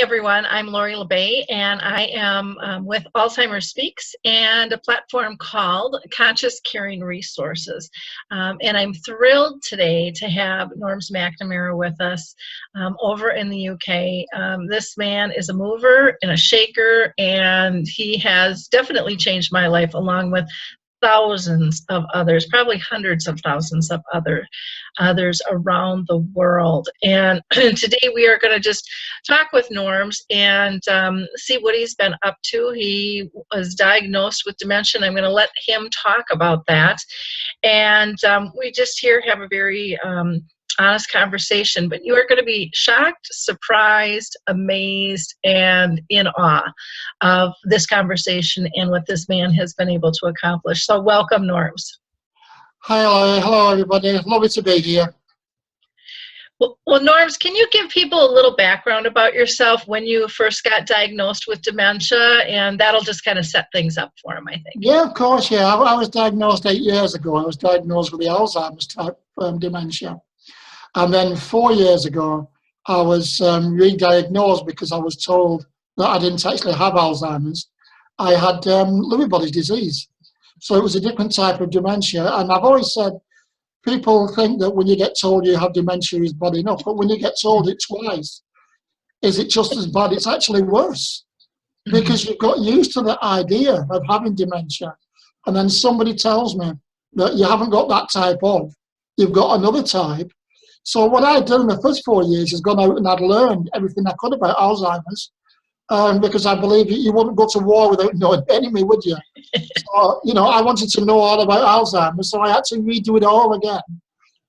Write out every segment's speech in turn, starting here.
everyone, I'm Lori LeBay, and I am with Alzheimer Speaks and a platform called Conscious Caring Resources. And I'm thrilled today to have Norrms McNamara with us over in the UK. This man is a mover and a shaker, and he has definitely changed my life along with thousands of others, probably hundreds of thousands of others around the world. And today we are going to just talk with Norrms and see what he's been up to. He was diagnosed with dementia. I'm going to let him talk about that. And we just here have a very honest conversation, but you are going to be shocked, surprised, amazed, and in awe of this conversation and what this man has been able to accomplish. So welcome, Norrms. Hello everybody. Lovely to be here. Well, Norrms, can you give people a little background about yourself when you first got diagnosed with dementia, and that'll just kind of set things up for him, I think. Yeah, of course, yeah. I was diagnosed 8 years ago. I was diagnosed with the Alzheimer's type dementia. And then 4 years ago, I was re-diagnosed because I was told that I didn't actually have Alzheimer's. I had Lewy Body disease. So it was a different type of dementia. And I've always said, people think that when you get told you have dementia is bad enough, but when you get told it twice, is it just as bad? It's actually worse because you've got used to the idea of having dementia. And then somebody tells me that you haven't got that type of, you've got another type. So what I'd done in the first 4 years is gone out and I'd learned everything I could about Alzheimer's, because I believe you wouldn't go to war without knowing the enemy, would you? So, I wanted to know all about Alzheimer's, so I had to redo it all again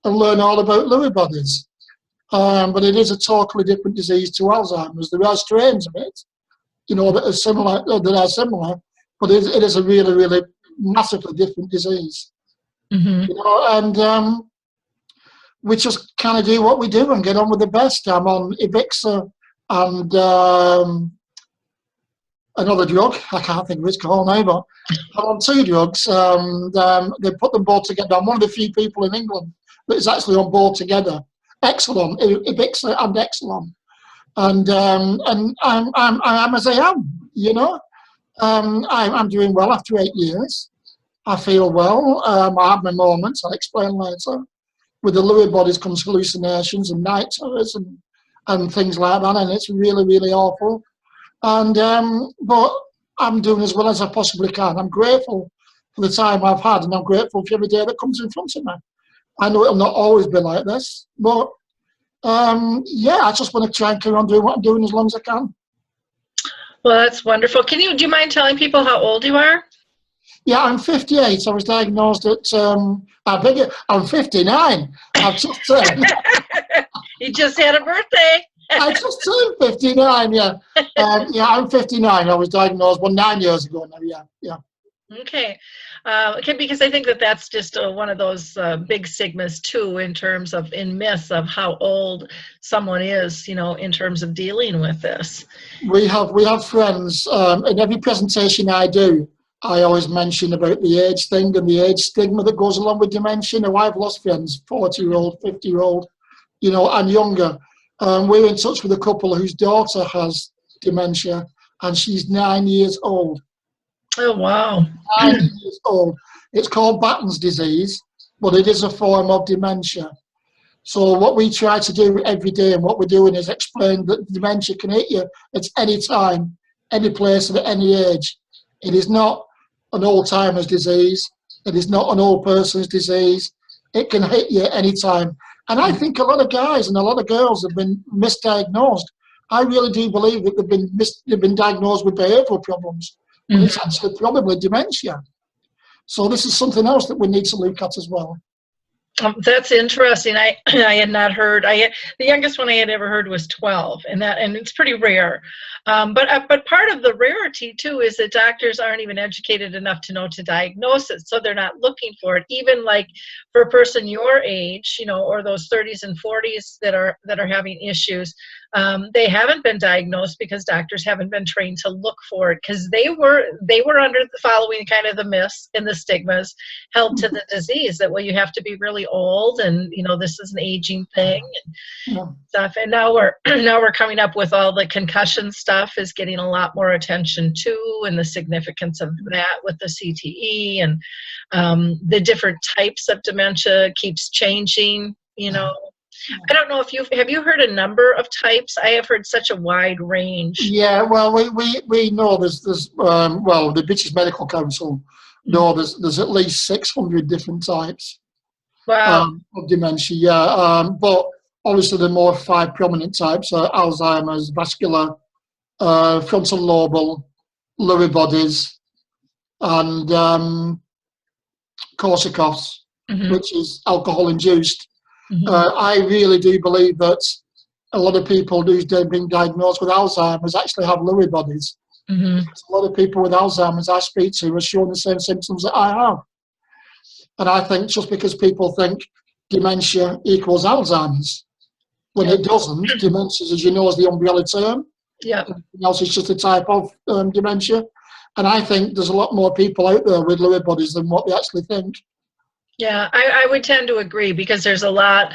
and learn all about Lewy bodies. But it is a totally different disease to Alzheimer's. There are strains of it, that are similar, but it is a really, really massively different disease. And we just kind of do what we do and get on with the best. I'm on Ivixa and another drug. I can't think of what it's called now, but I'm on 2 drugs. They put them both together. I'm one of the few people in England that is actually on board together. Exelon, Ivixa and Exelon. And I'm as I am, I'm doing well after 8 years. I feel well. I have my moments, I'll explain later. With the Lewy bodies comes hallucinations and night terrors and things like that, and it's really, really awful. And but I'm doing as well as I possibly can. I'm grateful for the time I've had, and I'm grateful for every day that comes in front of me. I know it'll not always be like this, but yeah, I just want to try and carry on doing what I'm doing as long as I can. Well, that's wonderful. Do you mind telling people how old you are? Yeah, I'm 58. I was diagnosed at, I'm 59. I've just turned. You just had a birthday. I just turned 59, yeah. Yeah, I'm 59. I was diagnosed 9 years ago now, yeah. Okay. Because I think that's just one of those big stigmas too, in myths of how old someone is, in terms of dealing with this. We have friends, in every presentation I do, I always mention about the age thing and the age stigma that goes along with dementia. Now, I've lost friends, 40-year-old, 50-year-old, and younger. We're in touch with a couple whose daughter has dementia, and she's 9 years old. Oh, wow. 9 years old. It's called Batten's disease, but it is a form of dementia. So what we try to do every day and what we're doing is explain that dementia can hit you at any time, any place, and at any age. It is not an old-timer's disease. It is not an old person's disease. It can hit you any time. And I think a lot of guys and a lot of girls have been misdiagnosed. I really do believe that they've been diagnosed with behavioural problems. But it's actually probably dementia. So this is something else that we need to look at as well. That's interesting. I had not heard. The youngest one I had ever heard was 12, and it's pretty rare. But part of the rarity too is that doctors aren't even educated enough to know to diagnose it, so they're not looking for it. Even like for a person your age, or those 30s and 40s that are having issues, they haven't been diagnosed because doctors haven't been trained to look for it, because they were under the following kind of the myths and the stigmas held to the disease that, well, you have to be really really old, and this is an aging thing and Yeah. stuff. And now we're now we're coming up with all the concussion stuff is getting a lot more attention too, and the significance of that with the CTE, and the different types of dementia keeps changing. I don't know if have you heard a number of types? I have heard such a wide range. Yeah, well, we know there's well, the British Medical Council know there's at least 600 different types. Wow. Of dementia. Yeah, but obviously the more 5 prominent types are Alzheimer's, vascular, frontal lobal, Lewy bodies, and Korsakoff's, which is alcohol-induced. I really do believe that a lot of people who's been diagnosed with Alzheimer's actually have Lewy bodies. A lot of people with Alzheimer's I speak to are showing the same symptoms that I have. And I think just because people think dementia equals Alzheimer's, when it doesn't, dementia, as you know, is the umbrella term. Yeah. Everything else is just a type of dementia. And I think there's a lot more people out there with Lewy bodies than what they actually think. Yeah, I would tend to agree, because there's a lot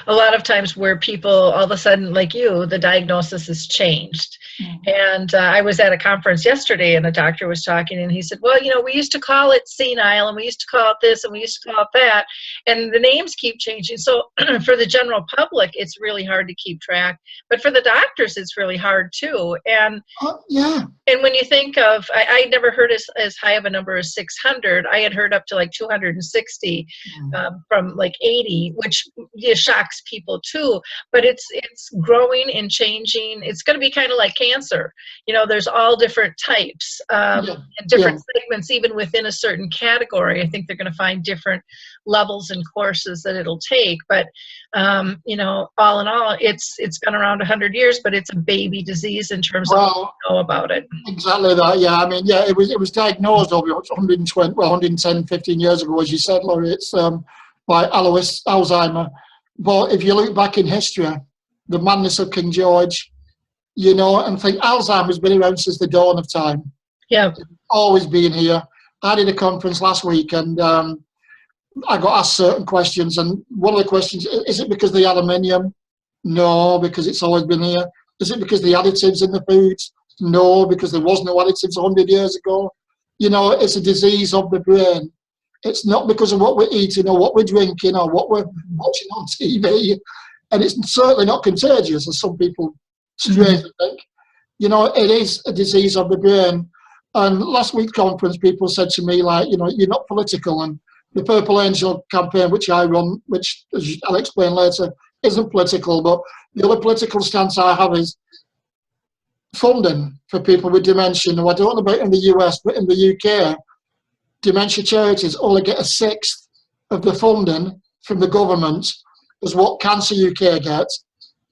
of times where people all of a sudden, like you, the diagnosis has changed. And I was at a conference yesterday, and the doctor was talking, and he said, well, we used to call it senile, and we used to call it this, and we used to call it that, and the names keep changing. So for the general public, it's really hard to keep track, but for the doctors, it's really hard too. And and when you think of, I never heard as high of a number as 600. I had heard up to like 260 from like 80, which shocks people too. But it's growing and changing. It's going to be kind of like cancer. There's all different types and different segments, even within a certain category. I think they're going to find different levels and courses that it'll take. But all in all, it's been around 100 years, but it's a baby disease in terms of what we know about it. Exactly that. Yeah, I mean, it was diagnosed over 110, 15 years ago, as you said, Laurie. It's by Alois Alzheimer. But if you look back in history, the madness of King George, and think Alzheimer's been around since the dawn of time. Yeah, it's always been here. I did a conference last week, and I got asked certain questions, and one of the questions, is it because of the aluminium? No, because it's always been here. Is it because of the additives in the foods? No, because there was no additives 100 years ago. It's a disease of the brain. It's not because of what we're eating or what we're drinking or what we're watching on TV. And it's certainly not contagious, as some people strangely think. It is a disease of the brain. And last week's conference, people said to me, like, you're not political. And the Purple Angel campaign, which I run, which, as I'll explain later, isn't political. But the other political stance I have is funding for people with dementia. Now, I don't know about in the US, but in the UK, dementia charities only get 1/6 of the funding from the government as what Cancer UK gets,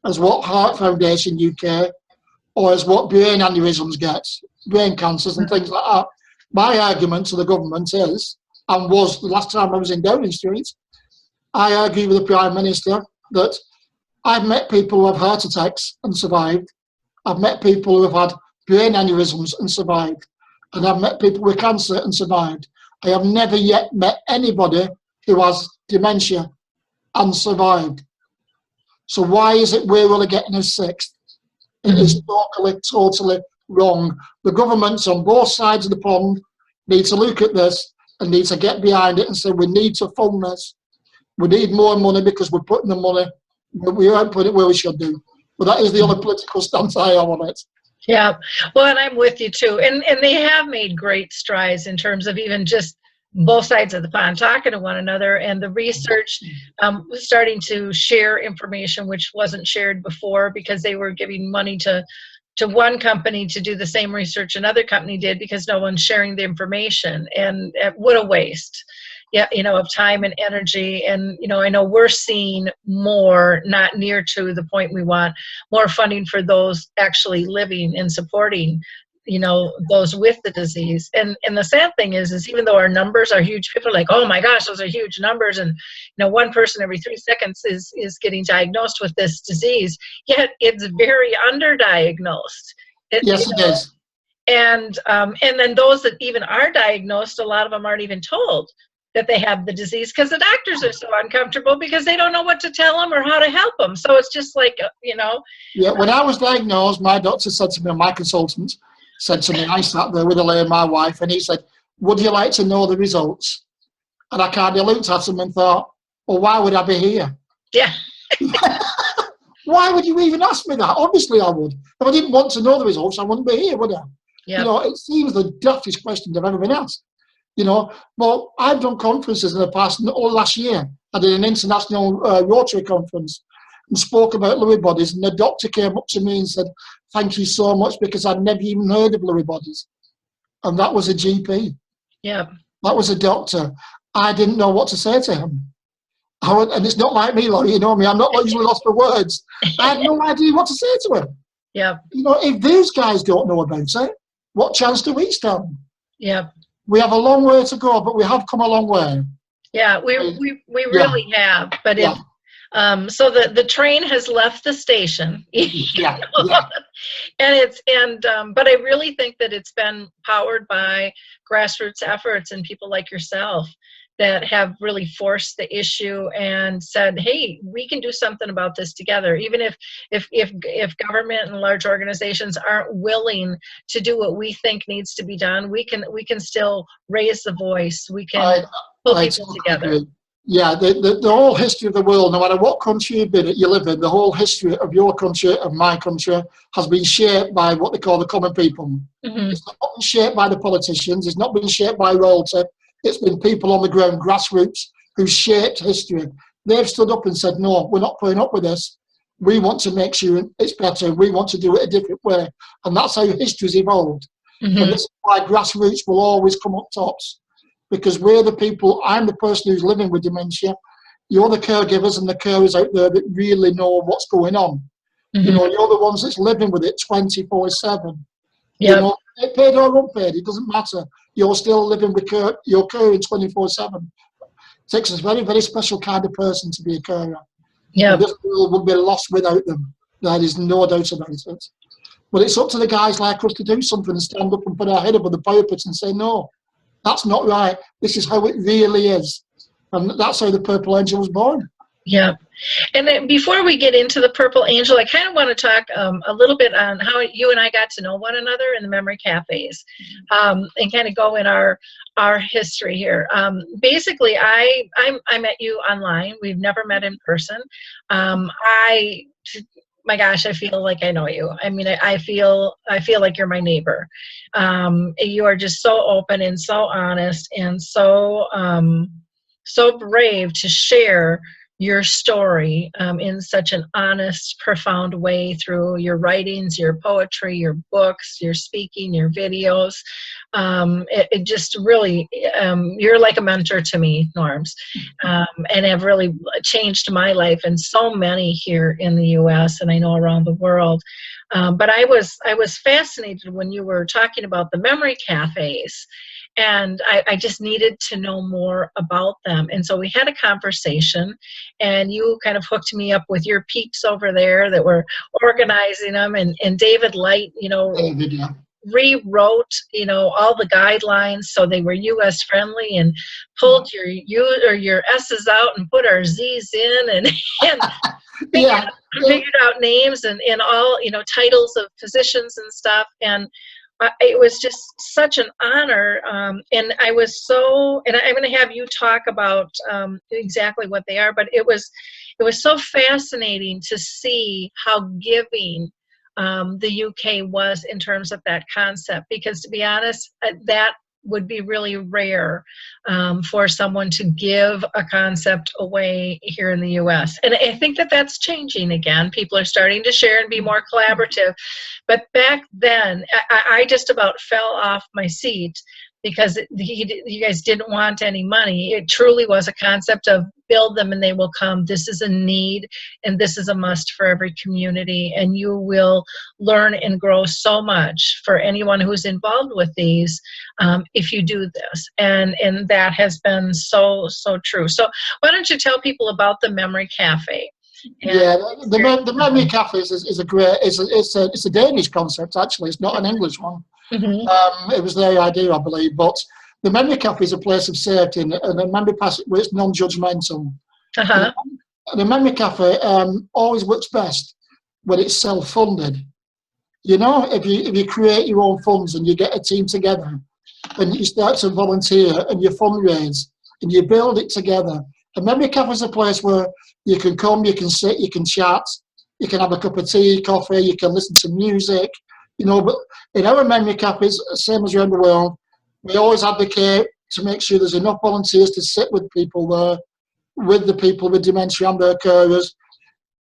as what Heart Foundation UK, or as what brain aneurysms gets, brain cancers and things like that. My argument to the government is, and was the last time I was in Downing Street, I argue with the Prime Minister that I've met people who have heart attacks and survived. I've met people who have had brain aneurysms and survived. And I've met people with cancer and survived. I have never yet met anybody who has dementia and survived. So why is it we're only getting 1/6? It is totally wrong. The governments on both sides of the pond need to look at this and need to get behind it and say, we need to fund this. We need more money because we're putting the money, we aren't putting it where we should do. But that is the only political stance I have on it. Yeah, well, and I'm with you too. And they have made great strides in terms of even just both sides of the pond talking to one another, and the research starting to share information which wasn't shared before, because they were giving money to one company to do the same research another company did, because no one's sharing the information. And what a waste. Yeah, of time and energy. And, I know we're seeing more, not near to the point we want, more funding for those actually living and supporting, those with the disease. And the sad thing is even though our numbers are huge, people are like, oh my gosh, those are huge numbers. And, one person every 3 seconds is getting diagnosed with this disease, yet it's very underdiagnosed. Yes, it is. And then those that even are diagnosed, a lot of them aren't even told that they have the disease, because the doctors are so uncomfortable because they don't know what to tell them or how to help them. So it's just like, you know. Yeah, when I was diagnosed, my doctor said to me, my consultant said to me, I sat there with Elaine, my wife, and he said, would you like to know the results? And I kind of looked at him and thought, well, why would I be here? Yeah. Why would you even ask me that? Obviously I would. If I didn't want to know the results, I wouldn't be here, would I? Yep. You know, it seems the daftest question I've ever been asked. You know, well, I've done conferences in the past. Last year, I did an international Rotary conference and spoke about Lewy bodies, and the doctor came up to me and said, thank you so much, because I'd never even heard of Lewy bodies. And that was a GP. Yeah. That was a doctor. I didn't know what to say to him. And it's not like me, Laurie, you know me, I'm not usually lost for words. I had no idea what to say to him. Yeah. You know, if these guys don't know about it, what chance do we stand? Yeah. We have a long way to go, but we have come a long way. Yeah, we really have. But yeah. So the train has left the station. Yeah. And but I really think that it's been powered by grassroots efforts and people like yourself that have really forced the issue and said, hey, we can do something about this together. Even if government and large organizations aren't willing to do what we think needs to be done, we can still raise the voice. We can pull people together. Agree. Yeah, the whole history of the world, no matter what country you live in, the whole history of your country, of my country, has been shaped by what they call the common people. Mm-hmm. It's not been shaped by the politicians. It's not been shaped by royalty. It's been people on the ground, grassroots, who shaped history. They've stood up and said, no, we're not putting up with this. We want to make sure it's better. We want to do it a different way. And that's how history's evolved. Mm-hmm. And this is why grassroots will always come up tops. Because we're the people, I'm the person who's living with dementia. You're the caregivers and the carers out there that really know what's going on. Mm-hmm. You know, you're the ones that's living with it 24/7. Yep. You know, paid or unpaid, it doesn't matter. You're still living with your caring 24/7. It takes a very, very special kind of person to be a carer. Yeah, this world would be lost without them. There is no doubt about it. But it's up to the guys like us to do something and stand up and put our head above the parapet and say, no, that's not right. This is how it really is. And that's how the Purple Angel was born. Yeah. And then before we get into the Purple Angel, I kind of want to talk a little bit on how you and I got to know one another in the memory cafes, and kind of go in our history here. Basically, I met you online. We've never met in person. My gosh, I feel like I know you. I mean, I feel like you're my neighbor. You are just so open and so honest and so brave to share your story in such an honest, profound way through your writings, your poetry, your books, your speaking, your videos. It just really, you're like a mentor to me, Norrms, and have really changed my life and so many here in the U.S. and I know around the world. But I was fascinated when you were talking about the memory cafes. And I just needed to know more about them. And so we had a conversation, and you kind of hooked me up with your peeps over there that were organizing them. And David Light, you know, rewrote, you know, all the guidelines so they were U.S. friendly, and pulled your S's out and put our Z's in, and figured out names and all, you know, titles of positions and stuff. And it was just such an honor, and I was so, and I'm going to have you talk about exactly what they are, but it was so fascinating to see how giving the UK was in terms of that concept, because to be honest, that would be really rare for someone to give a concept away here in the US. And I think that that's changing again. People are starting to share and be more collaborative. But back then, I just about fell off my seat because you guys didn't want any money. It truly was a concept of build them and they will come. This is a need and this is a must for every community, and you will learn and grow so much for anyone who's involved with these if you do this. And that has been so true. So why don't you tell people about the Memory Cafe? The Memory Cafe is a great, it's a Danish concept actually. It's not an English one. Mm-hmm. It was their idea, I believe, but the memory cafe is a place of safety, and the memory pass where it's non-judgmental. Uh-huh. The memory cafe always works best when it's self-funded. You know, if you create your own funds and you get a team together and you start to volunteer and you fundraise and you build it together. A memory cafe is a place where you can come, you can sit, you can chat, you can have a cup of tea, coffee, you can listen to music. You know, but in our memory cafes, same as around the world, we always advocate to make sure there's enough volunteers to sit with people there, with the people with dementia and their carers.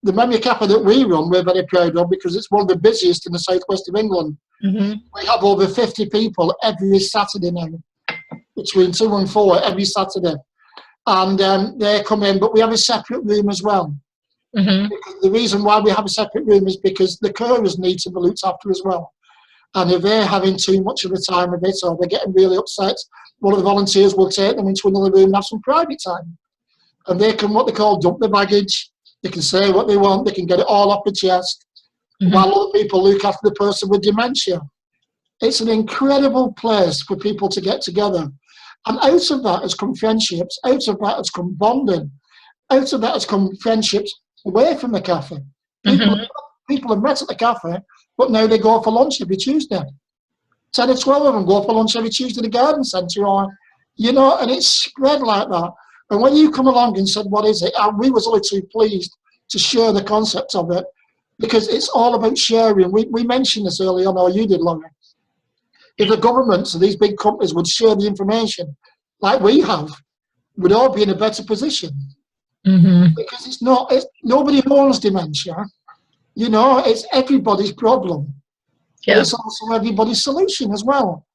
The memory cafe that we run, we're very proud of because it's one of the busiest in the southwest of England. Mm-hmm. We have over 50 people every Saturday now, between 2 and 4 every Saturday. And they come in, but we have a separate room as well. Mm-hmm. The reason why we have a separate room is because the carers need to be looked after as well. And if they're having too much of a time of it or they're getting really upset, one of the volunteers will take them into another room and have some private time. And they can, what they call, dump the baggage. They can say what they want. They can get it all off the chest, while other people look after the person with dementia. It's an incredible place for people to get together. And out of that has come friendships. Out of that has come bonding. Out of that has come friendships away from the cafe. People have met at the cafe, but now they go for lunch every Tuesday. 10 or 12 of them go for lunch every Tuesday at the garden centre, or, you know, and it's spread like that. And when you come along and said, what is it? We was only too pleased to share the concept of it, because it's all about sharing. We mentioned this early on, or you did, Laurie. If the governments and these big companies would share the information like we have, we'd all be in a better position. Because nobody owns dementia. You know, it's everybody's problem. Yeah. But it's also everybody's solution as well.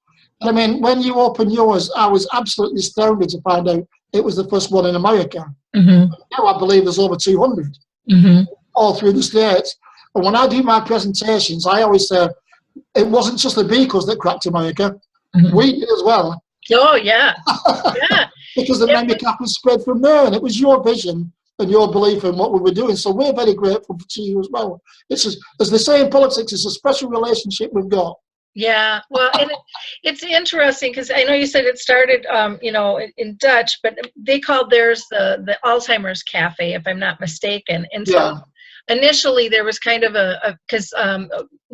And I mean, when you open yours, I was absolutely astounded to find out it was the first one in America. Now I believe there's over 200 all through the States. And when I do my presentations, I always say, it wasn't just the vehicles that cracked America. We did as well. Oh, yeah. Yeah. Because the memory cap was spread from there, and it was your vision and your belief in what we were doing. So we're very grateful to you as well. It's just, as they say in politics, it's a special relationship we've got. Yeah, well, and it's interesting because I know you said it started, you know, in Dutch, but they called theirs the Alzheimer's Cafe, if I'm not mistaken. And so initially there was kind of because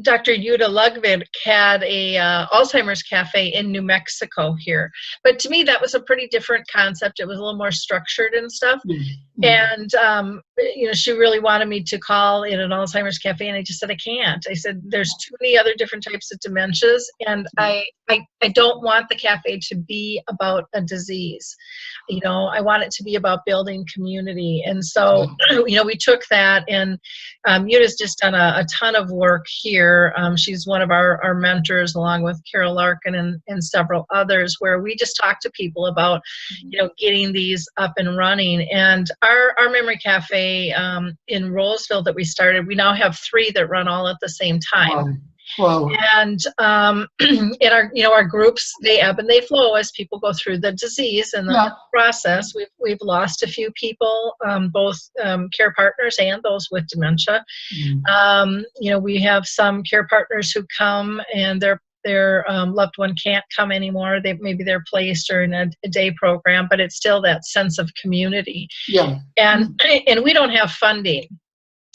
Dr. Jutta Lugvid had a Alzheimer's Cafe in New Mexico here. But to me, that was a pretty different concept. It was a little more structured and stuff. And, you know, she really wanted me to call in an Alzheimer's Cafe, and I just said, I can't. I said, there's too many other different types of dementias, and I don't want the cafe to be about a disease. You know, I want it to be about building community. And so, you know, we took that, and Jutta's just done a ton of work here. She's one of our mentors, along with Carol Larkin and several others, where we just talk to people about, you know, getting these up and running. And our memory cafe in Roseville that we started, we now have 3 that run all at the same time. Wow. And in our, you know, our groups, they ebb and they flow as people go through the disease and the process. We've lost a few people, both care partners and those with dementia. You know, we have some care partners who come and their loved one can't come anymore. Maybe they're placed or in a day program, but it's still that sense of community. And we don't have funding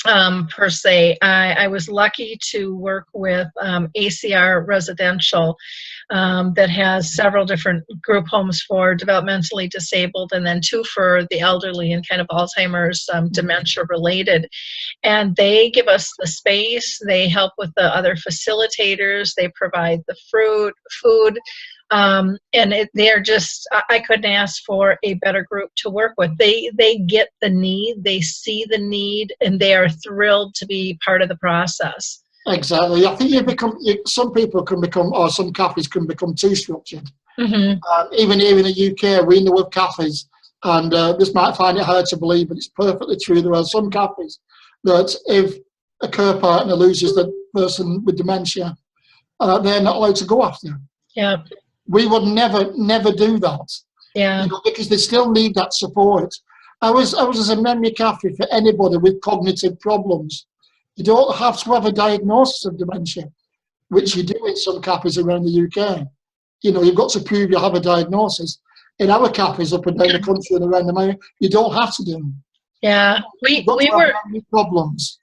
per se. I was lucky to work with ACR Residential that has several different group homes for developmentally disabled, and then 2 for the elderly and kind of Alzheimer's dementia related. And they give us the space, they help with the other facilitators, they provide the food, and they're just, I couldn't ask for a better group to work with. They get the need, they see the need, and they are thrilled to be part of the process. Exactly. I think some people can become, or some cafes can become too structured. Even here in the UK, we know of cafes, and this might find it hard to believe, but it's perfectly true. There are some cafes that if a care partner loses the person with dementia, they're not allowed to go after. We would never do that. You know, because they still need that support. I was as a memory cafe for anybody with cognitive problems. You don't have to have a diagnosis of dementia, which you do in some cafes around the UK. you've got to prove you have a diagnosis. In our cafes up and down the country and around America, you don't have to do them. Yeah, we were problems.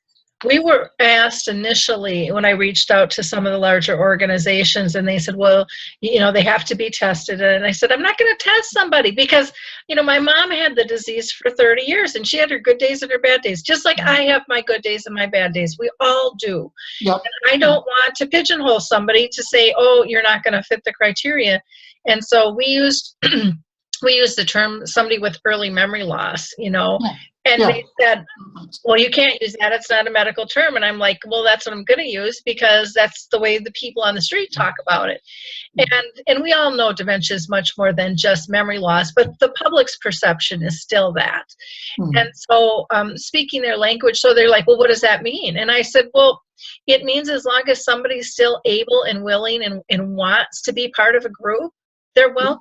We were asked initially when I reached out to some of the larger organizations, and they said, well, they have to be tested. And I said, I'm not going to test somebody because, my mom had the disease for 30 years and she had her good days and her bad days, just like I have my good days and my bad days. We all do. Yep. And I don't want to pigeonhole somebody to say, oh, you're not going to fit the criteria. And so we used the term somebody with early memory loss, And they said, well, you can't use that. It's not a medical term. And I'm like, well, that's what I'm going to use because that's the way the people on the street talk about it. And we all know dementia is much more than just memory loss, but the public's perception is still that. And so speaking their language, so they're like, well, what does that mean? And I said, well, it means as long as somebody's still able and willing and wants to be part of a group, they're welcome.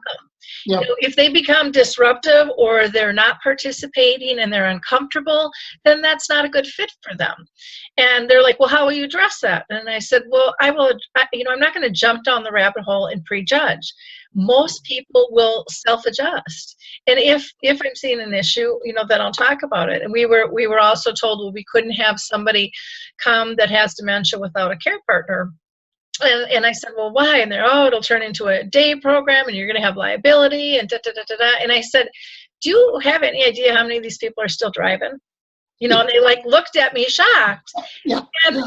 Yep. If they become disruptive or they're not participating and they're uncomfortable, then that's not a good fit for them. And they're like, well, how will you address that? And I said, well, I'm not going to jump down the rabbit hole and prejudge. Most people will self-adjust. And if I'm seeing an issue, then I'll talk about it. And we were also told, well, we couldn't have somebody come that has dementia without a care partner. And I said, well, why? And they're, it'll turn into a day program and you're going to have liability and da-da-da-da-da. And I said, do you have any idea how many of these people are still driving? And they looked at me shocked. Yeah. And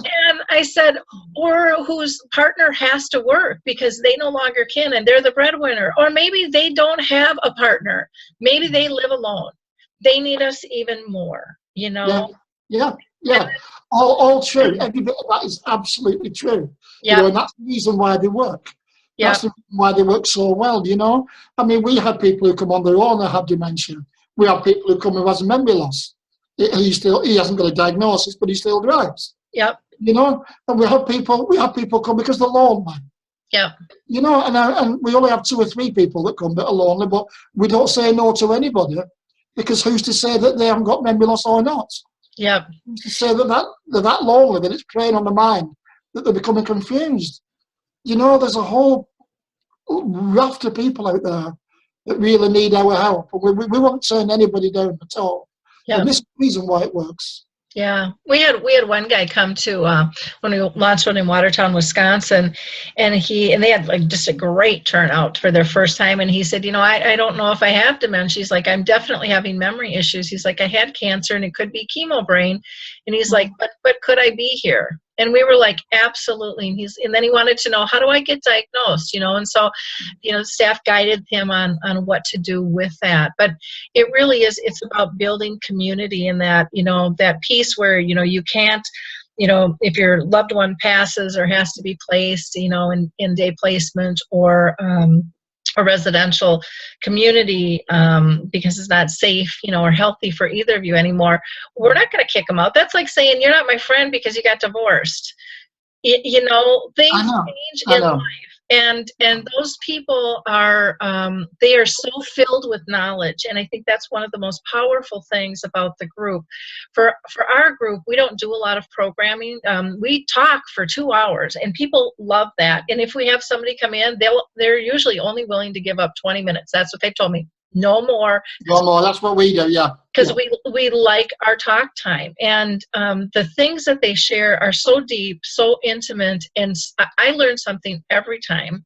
I said, or whose partner has to work because they no longer can and they're the breadwinner. Or maybe they don't have a partner. Maybe they live alone. They need us even more, Yeah. All true. Every bit of that is absolutely true. Yeah. And that's the reason why they work. Yeah. That's the reason why they work so well, I mean, we have people who come on their own and have dementia. We have people who come who has memory loss. He hasn't got a diagnosis, but he still drives. Yep. And we have people come because they're lonely. Yep. And we only have 2 or 3 people that come that are lonely, but we don't say no to anybody because who's to say that they haven't got memory loss or not? Yep. Who's to say that they're that lonely, that it's preying on the mind, that they're becoming confused? There's a whole raft of people out there that really need our help. And we won't turn anybody down at all. Yeah. And this is the reason why it works. Yeah, we had one guy come to when we launched one in Watertown, Wisconsin, and they had just a great turnout for their first time. And he said, I don't know if I have dementia. He's like, I'm definitely having memory issues. He's like, I had cancer and it could be chemo brain. And he's like, but could I be here? And we were like, absolutely. And then he wanted to know, how do I get diagnosed? And so, staff guided him on what to do with that. But it really is, it's about building community in that, that piece where, you can't, if your loved one passes or has to be placed, in day placement or a residential community because it's not safe, or healthy for either of you anymore, we're not going to kick them out. That's like saying you're not my friend because you got divorced. Things change in life. And those people are, they are so filled with knowledge. And I think that's one of the most powerful things about the group. For our group, we don't do a lot of programming. We talk for 2 hours and people love that. And if we have somebody come in, they're usually only willing to give up 20 minutes. That's what they told me. No more. No more. That's what we do. Yeah. Because we like our talk time, and the things that they share are so deep, so intimate, and I learn something every time.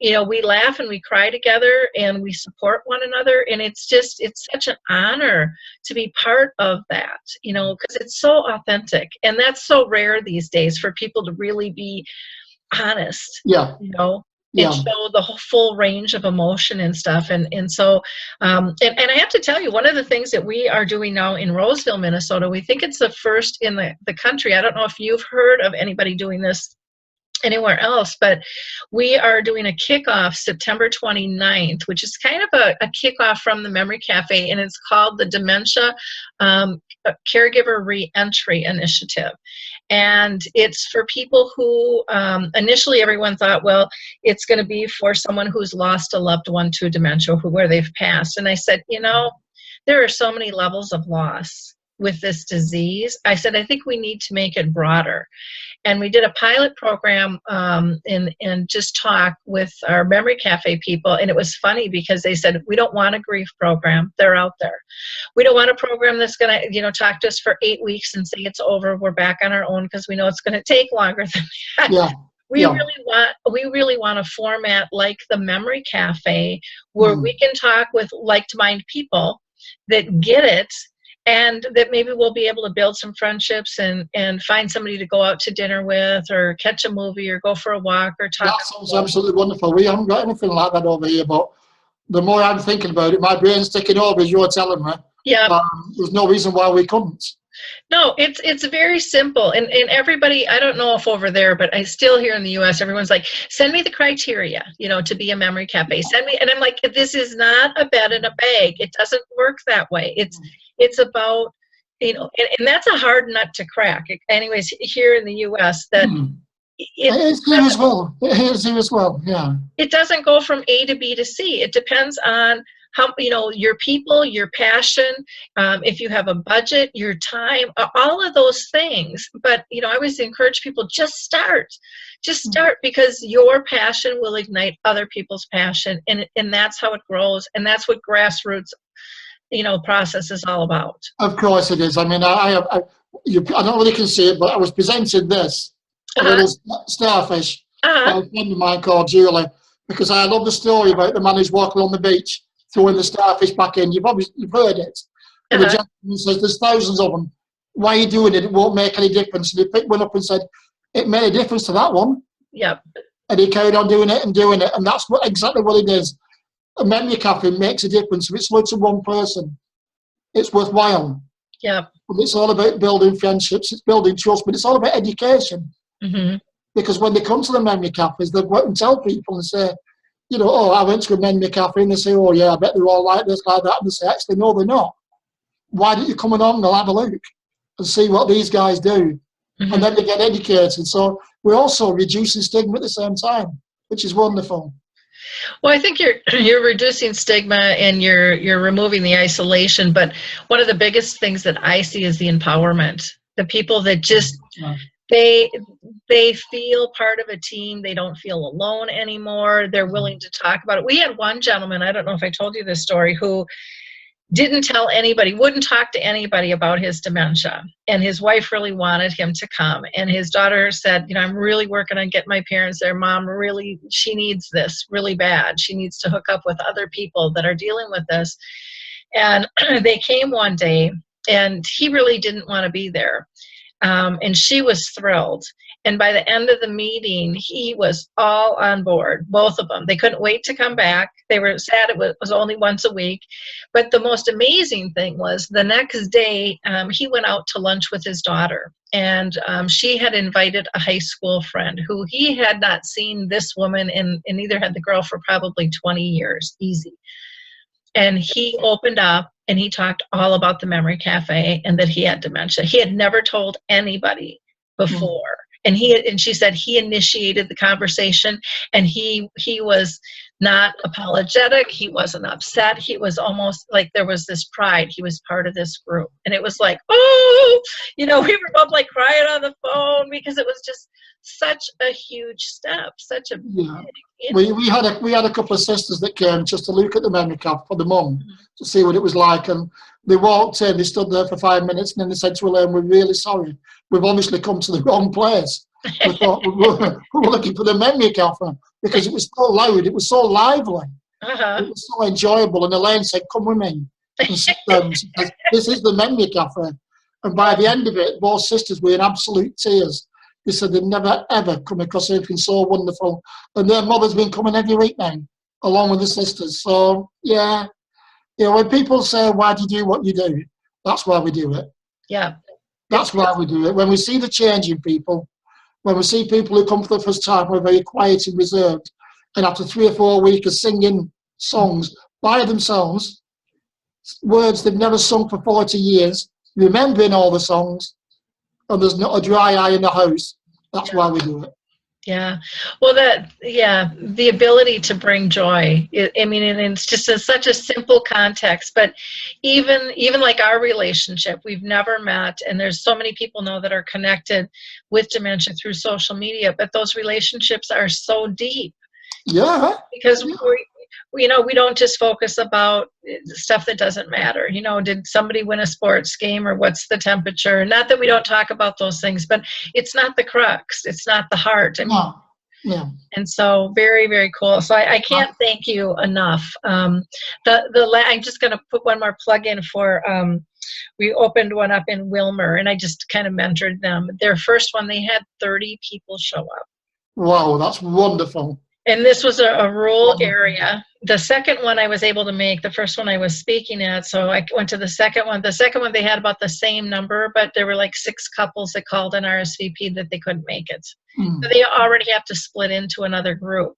Yeah. We laugh and we cry together, and we support one another, and it's such an honor to be part of that. Because it's so authentic, and that's so rare these days for people to really be honest. Yeah. And show the whole full range of emotion and stuff. And so, and I have to tell you, one of the things that we are doing now in Roseville, Minnesota, we think it's the first in the country. I don't know if you've heard of anybody doing this anywhere else, but we are doing a kickoff September 29th, which is kind of a kickoff from the Memory Cafe, and it's called the Dementia Caregiver Reentry Initiative. And it's for people who initially everyone thought, well, it's going to be for someone who's lost a loved one to dementia where they've passed. And I said, there are so many levels of loss. with this disease, I said, I think we need to make it broader. And we did a pilot program and just talk with our memory cafe people. And it was funny because they said, we don't want a grief program. They're out there. We don't want a program that's going to, talk to us for 8 weeks and say it's over. We're back on our own because we know it's going to take longer than that. Yeah. We really want a format like the Memory Cafe, where we can talk with like-minded people that get it, and that maybe we'll be able to build some friendships and find somebody to go out to dinner with, or catch a movie, or go for a walk, or talk. That sounds absolutely wonderful. We haven't got anything like that over here, but the more I'm thinking about it, my brain's ticking over as you're telling me. Yeah. There's no reason why we couldn't. No, it's very simple. And everybody, I don't know if over there, but I still here in the US, everyone's like, send me the criteria, to be a memory cafe. Send me, and I'm like, this is not a bed in a bag. It doesn't work that way. It's about, and that's a hard nut to crack. Anyways, here in the US, that It is here as well. It is here as well, yeah. It doesn't go from A to B to C. It depends on how, your people, your passion, if you have a budget, your time, all of those things. But, I always encourage people, just start, because your passion will ignite other people's passion. And that's how it grows. And that's what grassroots, process is all about. Of course it is. I mean, I don't really can see it, but I was presenting this, a little starfish, by a friend of mine called Julie, because I love the story about the man who's walking on the beach, throwing the starfish back in. You've heard it. And the gentleman says, there's thousands of them. Why are you doing it? It won't make any difference. And he picked one up and said, it made a difference to that one. Yep. And he carried on doing it. And that's exactly what it is. A memory cafe makes a difference. If it's only to one person, it's worthwhile. Yep. But it's all about building friendships. It's building trust. But it's all about education. Because when they come to the memory cafes, they'll go out and tell people and say, I went to a memory cafe, and they say, oh yeah, I bet they're all like this, like that. And they say, actually, no, they're not. Why don't you come along and have a look and see what these guys do? And then they get educated. So we're also reducing stigma at the same time, which is wonderful. Well, I think you're reducing stigma, and you're removing the isolation. But one of the biggest things that I see is the empowerment. The people that just they feel part of a team. They don't feel alone anymore. They're willing to talk about it. We had one gentleman, I don't know if I told you this story, who didn't tell anybody, wouldn't talk to anybody about his dementia. And his wife really wanted him to come. And his daughter said, I'm really working on getting my parents there. Mom, really, she needs this really bad. She needs to hook up with other people that are dealing with this. And they came one day, and he really didn't want to be there. And she was thrilled. And by the end of the meeting, he was all on board, both of them. They couldn't wait to come back. They were sad it was only once a week. But the most amazing thing was the next day, he went out to lunch with his daughter. And she had invited a high school friend who he had not seen this woman, and neither had the girl, for probably 20 years, easy. And he opened up and he talked all about the Memory Cafe and that he had dementia. He had never told anybody before. And she said he initiated the conversation, and he was not apologetic. He wasn't upset. He was almost like there was this pride. He was part of this group. And it was like, oh, we were both like crying on the phone, because it was just such a huge step, such a big, we had a couple of sisters that came just to look at the memory cafe for the mum, to see what it was like. And they walked in, they stood there for 5 minutes, and then they said to Elaine, we're really sorry. We've obviously come to the wrong place. We thought we were looking for the memory cafe, because it was so loud, it was so lively, it was so enjoyable. And Elaine said, come with me and sit down. This is the memory cafe. And by the end of it, both sisters were in absolute tears. They said they'd never, ever come across anything so wonderful. And their mother's been coming every week now, along with the sisters. So, yeah, when people say, why do you do what you do? That's why we do it. Yeah. That's why we do it. When we see the change in people, when we see people who come for the first time who are very quiet and reserved, and after 3 or 4 weeks of singing songs by themselves, words they've never sung for 40 years, remembering all the songs, and there's not a dry eye in the house, that's why we do it. Yeah. Well, the ability to bring joy. I mean, and it's just such a simple context, but even like our relationship, we've never met, and there's so many people now that are connected with dementia through social media, but those relationships are so deep. Yeah. Because we don't just focus about stuff that doesn't matter. Did somebody win a sports game, or what's the temperature? Not that we don't talk about those things, but it's not the crux. It's not the heart. I mean, yeah. And so very, very cool. So I can't thank you enough. I'm just going to put one more plug in for, we opened one up in Wilmer, and I just kind of mentored them. Their first one, they had 30 people show up. Wow, that's wonderful. And this was a rural area. The second one I was able to make, the first one I was speaking at, so I went to the second one. The second one, they had about the same number, but there were like 6 couples that called an RSVP that they couldn't make it. So they already have to split into another group,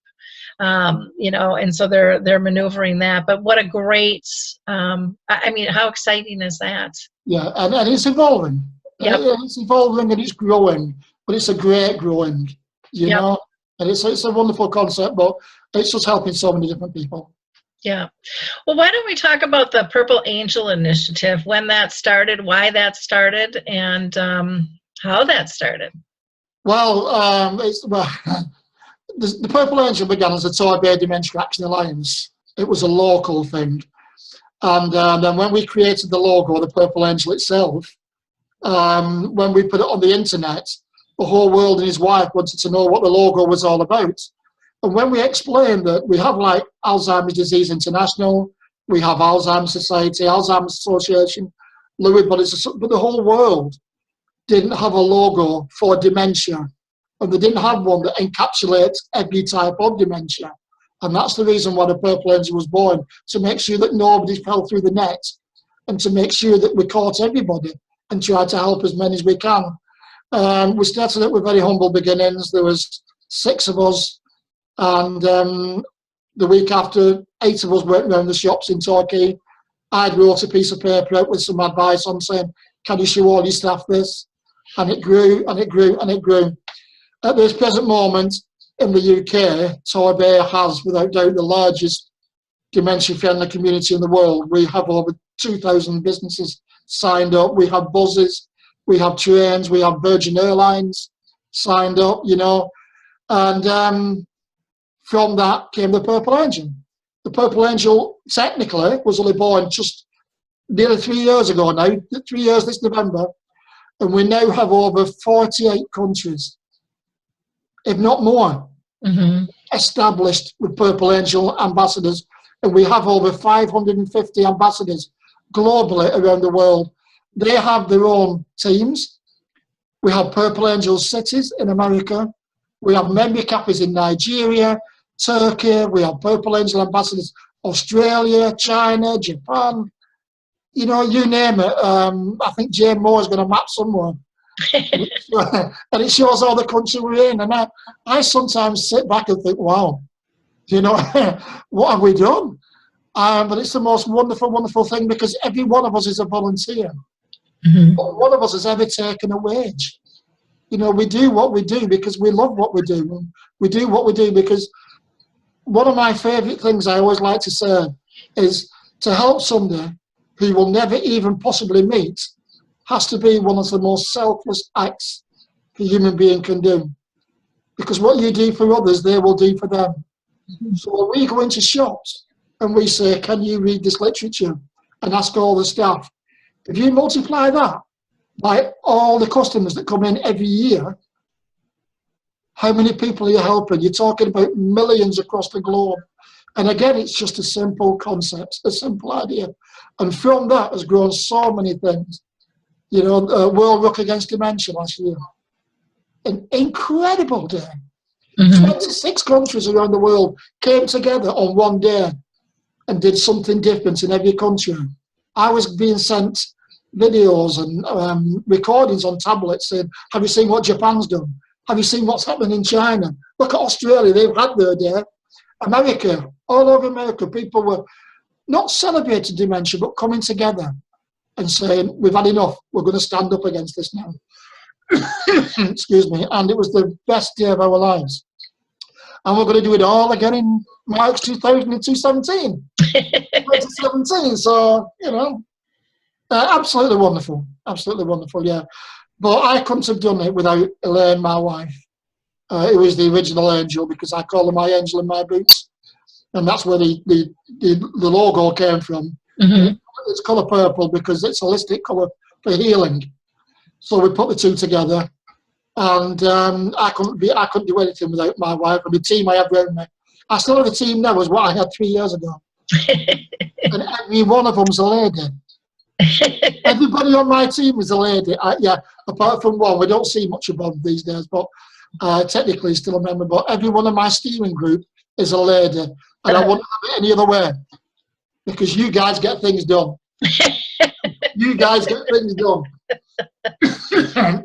and so they're maneuvering that. But what a great, I mean, how exciting is that? Yeah, and it's evolving. Yep. It's evolving and it's growing, but it's a great growing, you know? And it's a wonderful concept, but it's just helping so many different people. Yeah. Well, why don't we talk about the Purple Angel Initiative, when that started, why that started, and how that started? Well, the Purple Angel began as a Toy Bay Dementia Action Alliance. It was a local thing. And then when we created the logo, the Purple Angel itself, when we put it on the internet, the whole world and his wife wanted to know what the logo was all about. And when we explained that we have like Alzheimer's Disease International, we have Alzheimer's Society, Alzheimer's Association, Lewy Body Soldier, but the whole world didn't have a logo for dementia. And they didn't have one that encapsulates every type of dementia. And that's the reason why the Purple Angel was born, to make sure that nobody fell through the net, and to make sure that we caught everybody and tried to help as many as we can. We started it with very humble beginnings. There was 6 of us, and the week after, 8 of us went around the shops in Torquay. I wrote a piece of paper out with some advice on saying, can you show all your staff this? And it grew, and it grew, and it grew. At this present moment in the UK, Toy Bay has, without doubt, the largest dementia-friendly community in the world. We have over 2,000 businesses signed up. We have buses, we have trains, we have Virgin Airlines signed up, and from that came the Purple Angel. The Purple Angel technically was only born just nearly 3 years ago now, 3 years this November, and we now have over 48 countries, if not more, established with Purple Angel ambassadors, and we have over 550 ambassadors globally around the world. They have their own teams. We have Purple Angel cities in America. We have memory cappies in Nigeria, Turkey. We have Purple Angel ambassadors, Australia, China, Japan. You name it. I think Jane Moore's got a map somewhere. And it shows all the country we're in. And I sometimes sit back and think, wow, what have we done? But it's the most wonderful, wonderful thing, because every one of us is a volunteer. Not one of us has ever taken a wage. We do what we do because we love what we do. We do what we do because one of my favourite things I always like to say is to help somebody who will never even possibly meet has to be one of the most selfless acts a human being can do. Because what you do for others, they will do for them. So when we go into shops and we say, can you read this literature? And ask all the staff, if you multiply that by all the customers that come in every year, how many people are you helping? You're talking about millions across the globe. And again, it's just a simple concept, a simple idea. And from that has grown so many things. World Rock Against Dementia last year. An incredible day. 26 countries around the world came together on one day and did something different in every country. I was being sent videos and recordings on tablets saying, have you seen what Japan's done? Have you seen what's happening in China? Look at Australia, they've had their day. America, all over America, people were not celebrating dementia, but coming together and saying, we've had enough, we're going to stand up against this now. excuse me, and it was the best day of our lives. And we're going to do it all again in March 2017. 2017, so, you know, absolutely wonderful, yeah. But I couldn't have done it without Elaine, my wife. It was the original angel, because I call her my angel in my boots. And that's where the logo came from. Mm-hmm. It's colour purple because it's a holistic colour for healing. So we put the two together, and I couldn't do anything without my wife and the team I have around me. I still have a team now as what I had 3 years ago. And every one of them's a lady. Everybody on my team is a lady. Yeah, apart from one. We don't see much of them these days, but technically still a member. But every one of my steering group is a lady. And I wouldn't have it any other way. Because you guys get things done. You guys get things done.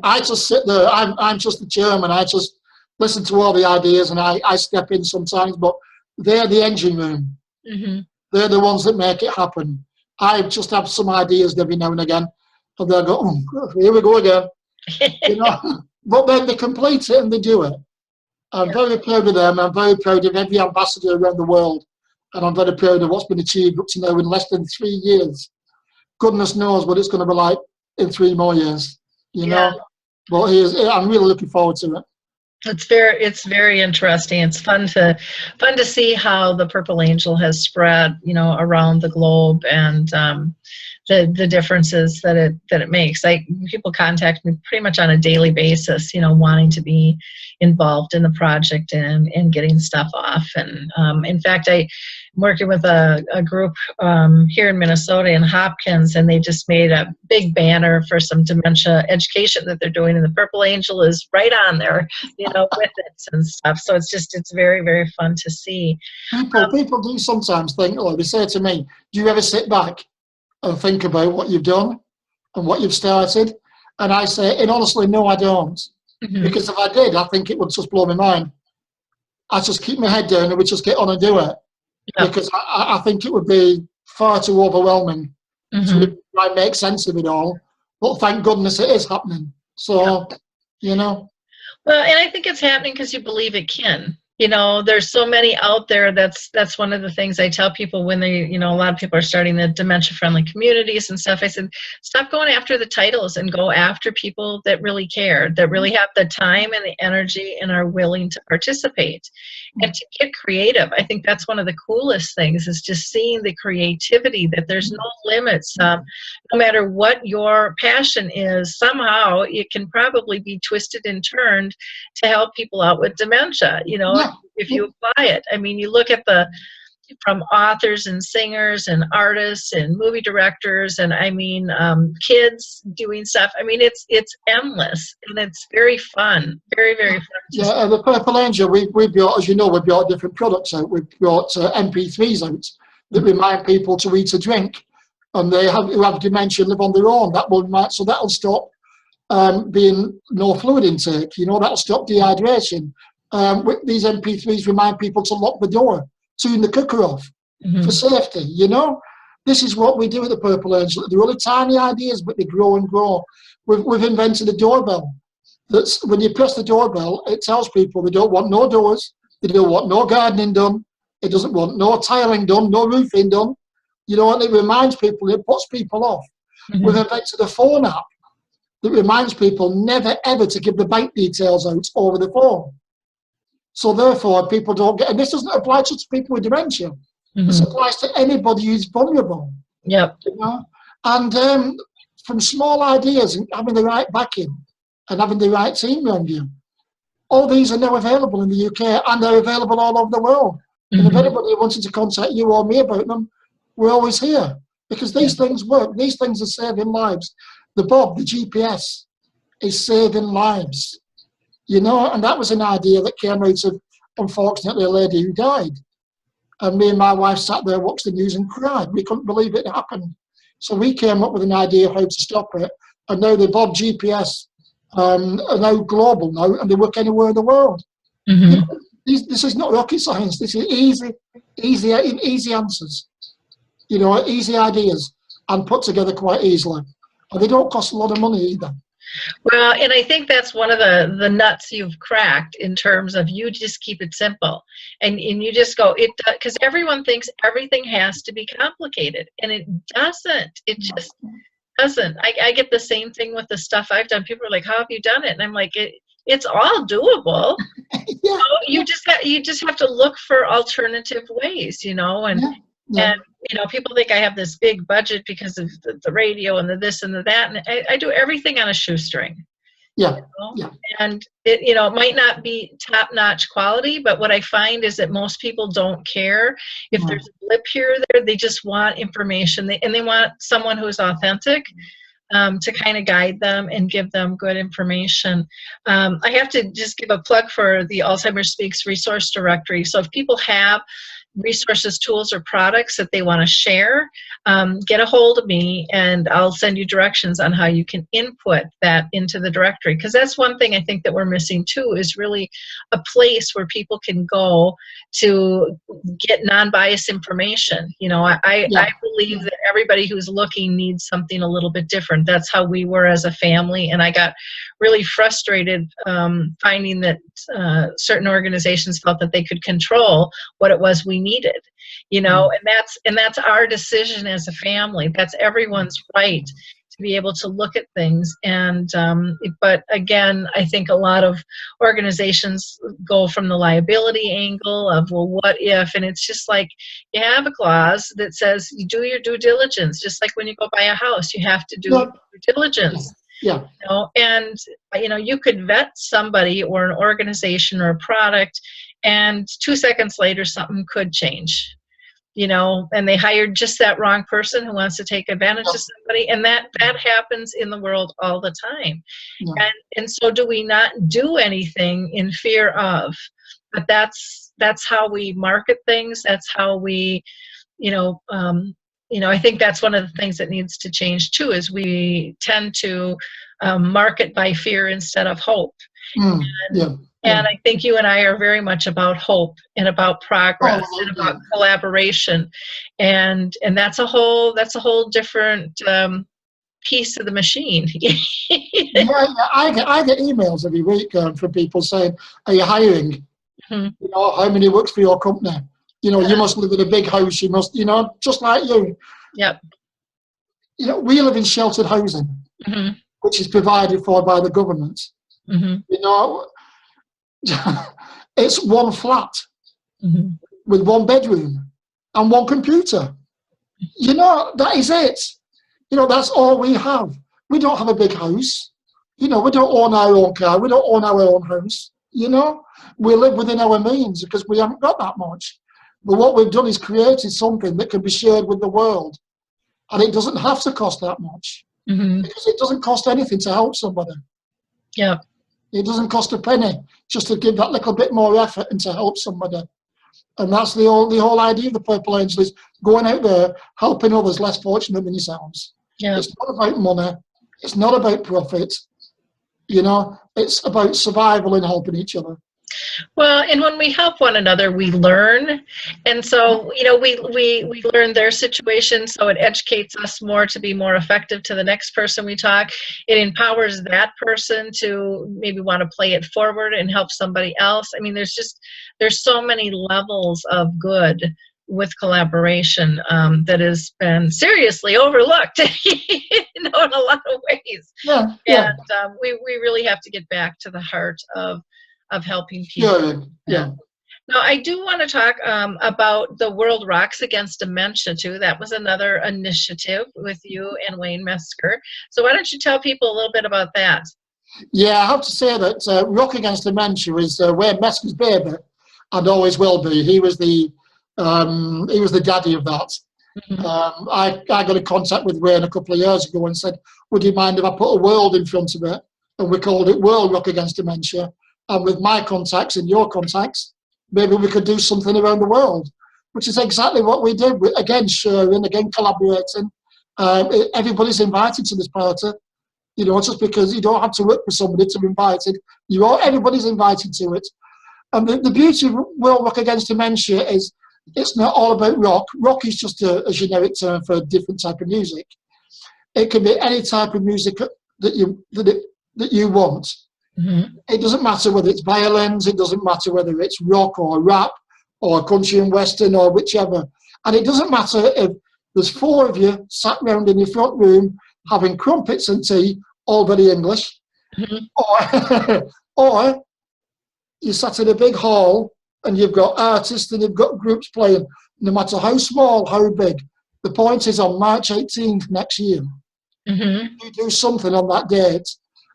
I just sit there. I'm just the chairman. I just listen to all the ideas, and I step in sometimes. But they're the engine room. Mm-hmm. They're the ones that make it happen. I just have some ideas every now and again, and they'll go, oh, here we go again. You know? But then they complete it and they do it. I'm very proud of them. I'm very proud of every ambassador around the world. And I'm very proud of what's been achieved up to now in less than 3 years. Goodness knows what it's going to be like in 3 more years, you know. But I'm really looking forward to it. It's very interesting. It's fun to see how the Purple Angel has spread, you know, around the globe, and the differences that it makes. People contact me pretty much on a daily basis, you know, wanting to be involved in the project and getting stuff off. And in fact, I'm working with a group here in Minnesota in Hopkins, and they just made a big banner for some dementia education that they're doing, and the Purple Angel is right on there, you know, with it and stuff. So it's very, very fun to see. People do sometimes think, they say to me, do you ever sit back and think about what you've done and what you've started? And I say, and honestly, no, I don't. Mm-hmm. Because if I did, I think it would just blow my mind. I just keep my head down and we just get on and do it. Yeah. Because I think it would be far too overwhelming to try and make sense of it all. But thank goodness it is happening. So, you know. Well, and I think it's happening because you believe it can. You know, there's so many out there. That's one of the things I tell people when they, you know, a lot of people are starting the dementia-friendly communities and stuff. I said, stop going after the titles and go after people that really care, that really have the time and the energy and are willing to participate and to get creative. I think that's one of the coolest things, is just seeing the creativity, that there's no limits. No matter what your passion is, somehow it can probably be twisted and turned to help people out with dementia, you know. Yeah. If you apply it. I mean, you look at from authors and singers and artists and movie directors, and I mean, kids doing stuff. I mean, it's endless, and it's very fun, very, very fun. Yeah, and the Purple Angel, we brought, as you know, we brought different products out. We brought MP3s out that remind people to eat or drink, and who have dementia live on their own. So that'll stop being no fluid intake. You know, that'll stop dehydration. These MP3s remind people to lock the door, tune the cooker off for safety. You know, this is what we do with the Purple Angel. They're really tiny ideas, but they grow and grow. We've invented a doorbell. That's when you press the doorbell, it tells people they don't want no doors, they don't want no gardening done, it doesn't want no tiling done, no roofing done. You know, and it reminds people, it puts people off. We've invented a phone app that reminds people never ever to give the bank details out over the phone. So therefore, people don't get, and this doesn't apply just to people with dementia. This applies to anybody who's vulnerable. Yep. You know? And from small ideas and having the right backing and having the right team around you, all these are now available in the UK, and they're available all over the world. And if anybody wanted to contact you or me about them, we're always here, because these things work. These things are saving lives. The GPS, is saving lives. You know, and that was an idea that came out of, unfortunately, a lady who died. And me and my wife sat there, watched the news and cried. We couldn't believe it happened. So we came up with an idea of how to stop it. And now the Bob GPS are now global now, and they work anywhere in the world. You know, this is not rocket science. This is easy answers. You know, easy ideas, and put together quite easily. And they don't cost a lot of money either. Well, and I think that's one of the nuts you've cracked in terms of you just keep it simple, and you just go it, because everyone thinks everything has to be complicated, and it doesn't. It just doesn't. I get the same thing with the stuff I've done. People are like, "How have you done it?" And I'm like, it's all doable. Yeah. You just have to look for alternative ways, and and people think I have this big budget because of the radio and the this and the that, and I do everything on a shoestring. Yeah. Yeah. And it might not be top-notch quality, but what I find is that most people don't care if there's a blip here or there. They just want information, and they want someone who's authentic to kind of guide them and give them good information. I have to just give a plug for the Alzheimer's Speaks resource directory. So if people have resources, tools, or products that they want to share, get a hold of me and I'll send you directions on how you can input that into the directory. Because that's one thing I think that we're missing too, is really a place where people can go to get non-biased information. I believe that everybody who's looking needs something a little bit different. That's how we were as a family, and I got really frustrated finding that certain organizations felt that they could control what it was we needed, and that's our decision as a family. That's everyone's right to be able to look at things. And but again, I think a lot of organizations go from the liability angle of, well, what if? And it's just like, you have a clause that says you do your due diligence, just like when you go buy a house, you have to do due diligence. Yeah. And you could vet somebody or an organization or a product, and 2 seconds later something could change, and they hired just that wrong person who wants to take advantage of somebody, and that happens in the world all the time. And so do we not do anything in fear of? But that's how we market things. That's how we I think that's one of the things that needs to change too, is we tend to market by fear instead of hope. And I think you and I are very much about hope and about progress and about collaboration, and that's a whole different piece of the machine. I get emails every week from people saying, "Are you hiring? How many works for your company? You must live in a big house. You must, just like you." Yep. We live in sheltered housing, which is provided for by the government. It's one flat with one bedroom and one computer. That is it. That's all we have. We don't have a big house. We don't own our own car. We don't own our own house. We live within our means because we haven't got that much. But what we've done is created something that can be shared with the world. And it doesn't have to cost that much. Because it doesn't cost anything to help somebody. Yeah. It doesn't cost a penny just to give that little bit more effort and to help somebody. And that's the whole idea of the Purple Angel, is going out there, helping others less fortunate than yourselves. Yeah. It's not about money. It's not about profit. It's about survival and helping each other. Well, and when we help one another, we learn. And so, we learn their situation, so it educates us more to be more effective to the next person we talk. It empowers that person to maybe want to play it forward and help somebody else. I mean, there's so many levels of good with collaboration that has been seriously overlooked in a lot of ways. And we really have to get back to the heart of helping people. Now, I do want to talk about the World Rocks Against Dementia too. That was another initiative with you and Wayne Mesker. So why don't you tell people a little bit about that? Yeah, I have to say that Rock Against Dementia is Wayne Mesker's baby, and always will be. He was the daddy of that. I got in contact with Wayne a couple of years ago and said, "Would you mind if I put a world in front of it?" And we called it World Rock Against Dementia. And with my contacts and your contacts, maybe we could do something around the world, which is exactly what we did. Again, sharing, again, collaborating. Everybody's invited to this party. Just because you don't have to work for somebody to be invited. Everybody's invited to it. And the beauty of World Rock Against Dementia is it's not all about rock. Rock is just a generic term for a different type of music. It can be any type of music that that you want. It doesn't matter whether it's violins, it doesn't matter whether it's rock or rap or country and western or whichever. And it doesn't matter if there's 4 of you sat round in your front room having crumpets and tea, all very English, or you sat in a big hall and you've got artists and you've got groups playing, no matter how small, how big. The point is on March 18th next year, you do something on that date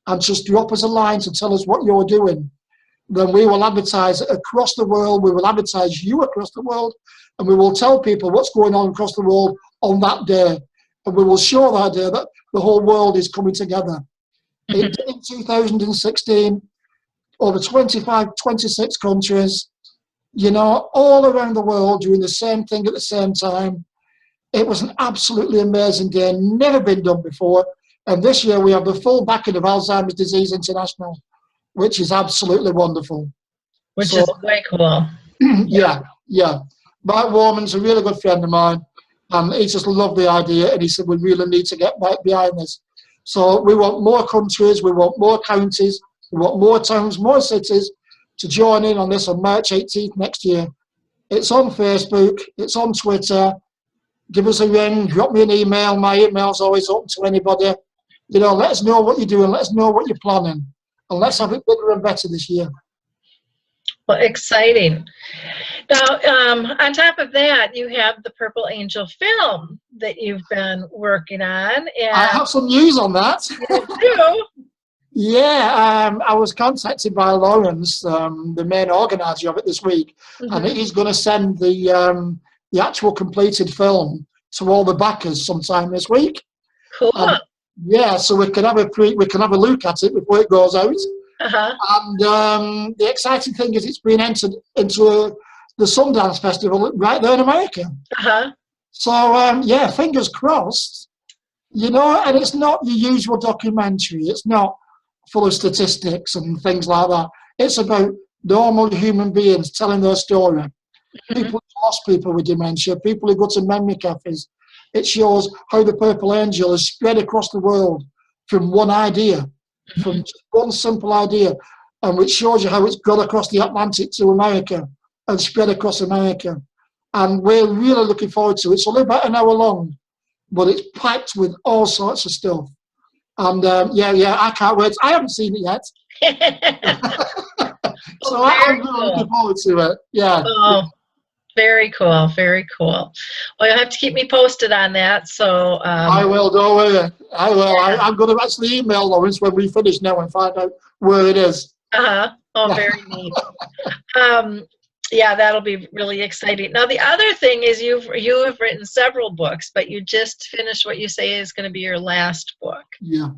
and just drop us a line to tell us what you're doing. Then we will advertise it across the world, we will advertise you across the world, and we will tell people what's going on across the world on that day. And we will show that day that the whole world is coming together. It did in 2016, over 25, 26 countries, you know, all around the world doing the same thing at the same time. It was an absolutely amazing day, never been done before. And this year we have the full backing of Alzheimer's Disease International, which is absolutely wonderful. Which is way cool. Yeah. Mike Warman's a really good friend of mine, and he just loved the idea, and he said we really need to get back behind this. So we want more countries, we want more counties, we want more towns, more cities to join in on this on March 18th next year. It's on Facebook, it's on Twitter. Give us a ring, drop me an email. My email's always open to anybody. You know, let us know what you're doing, let us know what you're planning, and let's have it bigger and better this year. Well, exciting. Now, on top of that, you have the Purple Angel film that you've been working on. And I have some news on that. You do? Yeah, I was contacted by Norrms, the main organizer of it this week, and he's going to send the actual completed film to all the backers sometime this week. Cool. Yeah, so we can have a look at it before it goes out. And the exciting thing is it's been entered into the Sundance Festival right there in America. So yeah, fingers crossed. You know, and it's not your usual documentary. It's not full of statistics and things like that. It's about normal human beings telling their story. People who lost people with dementia, people who go to memory cafes. It shows how the Purple Angel is spread across the world from one idea, from just one simple idea, and which shows you how it's gone across the Atlantic to America and spread across America. And we're really looking forward to it. It's only about an hour long, but it's packed with all sorts of stuff. And yeah, I can't wait. I haven't seen it yet. So I'm really looking forward to it. Yeah. Oh, very cool. Very cool. Well, you'll have to keep me posted on that. So I will, don't worry. I will. Yeah. I'm going to actually email Lawrence when we finish now and find out where it is. Oh, very neat. Yeah, that'll be really exciting. Now, the other thing is you have written several books, but you just finished what you say is going to be your last book. Yeah.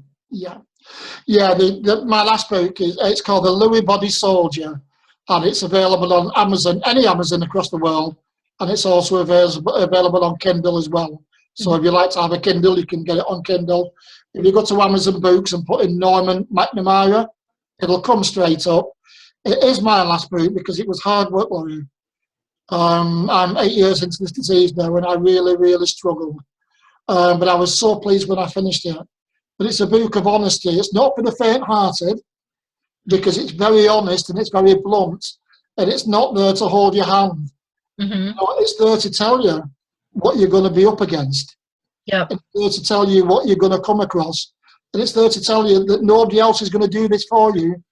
My last book it's called The Lewy Body Soldier, and it's available on Amazon, any Amazon across the world, and it's also available on Kindle as well. So if you like to have a Kindle, you can get it on Kindle. If you go to Amazon Books and put in Norrm McNamara, it'll come straight up. It is my last book because it was hard work, Laurie. I'm 8 years into this disease now, and I really, really struggled. But I was so pleased when I finished it. But it's a book of honesty. It's not for the faint-hearted because it's very honest and it's very blunt, and it's not there to hold your hand. It's there to tell you what you're going to be up against. It's there to tell you what you're going to come across, and it's there to tell you that nobody else is going to do this for you.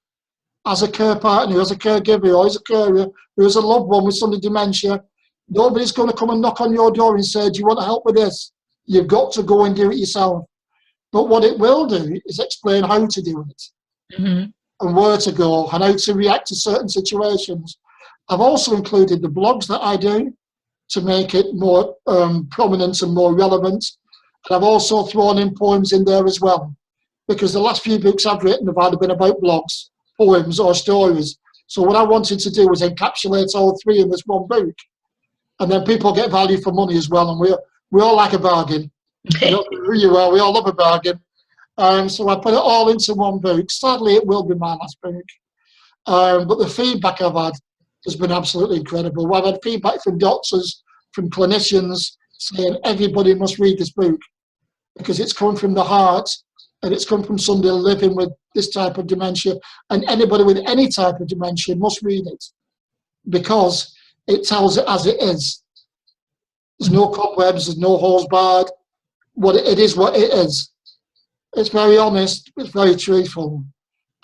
As a care partner, as a caregiver, or as a carer, or as a loved one with some dementia, nobody's going to come and knock on your door and say, do you want to help with this? You've got to go and do it yourself. But what it will do is explain how to do it, and where to go, and how to react to certain situations. I've also included the blogs that I do to make it more prominent and more relevant. And I've also thrown in poems in there as well, because the last few books I've written have either been about blogs, poems or stories. So what I wanted to do was encapsulate all three in this one book, and then people get value for money as well, and we all like a bargain. You know who you are, we all love a bargain. So I put it all into one book. Sadly, it will be my last book, but the feedback I've had has been absolutely incredible. I've had feedback from doctors, from clinicians, saying everybody must read this book because it's coming from the heart, and it's come from somebody living with this type of dementia, and anybody with any type of dementia must read it, because it tells it as it is. There's no cobwebs, there's no holes barred. What it is, what it is. It's very honest, it's very truthful,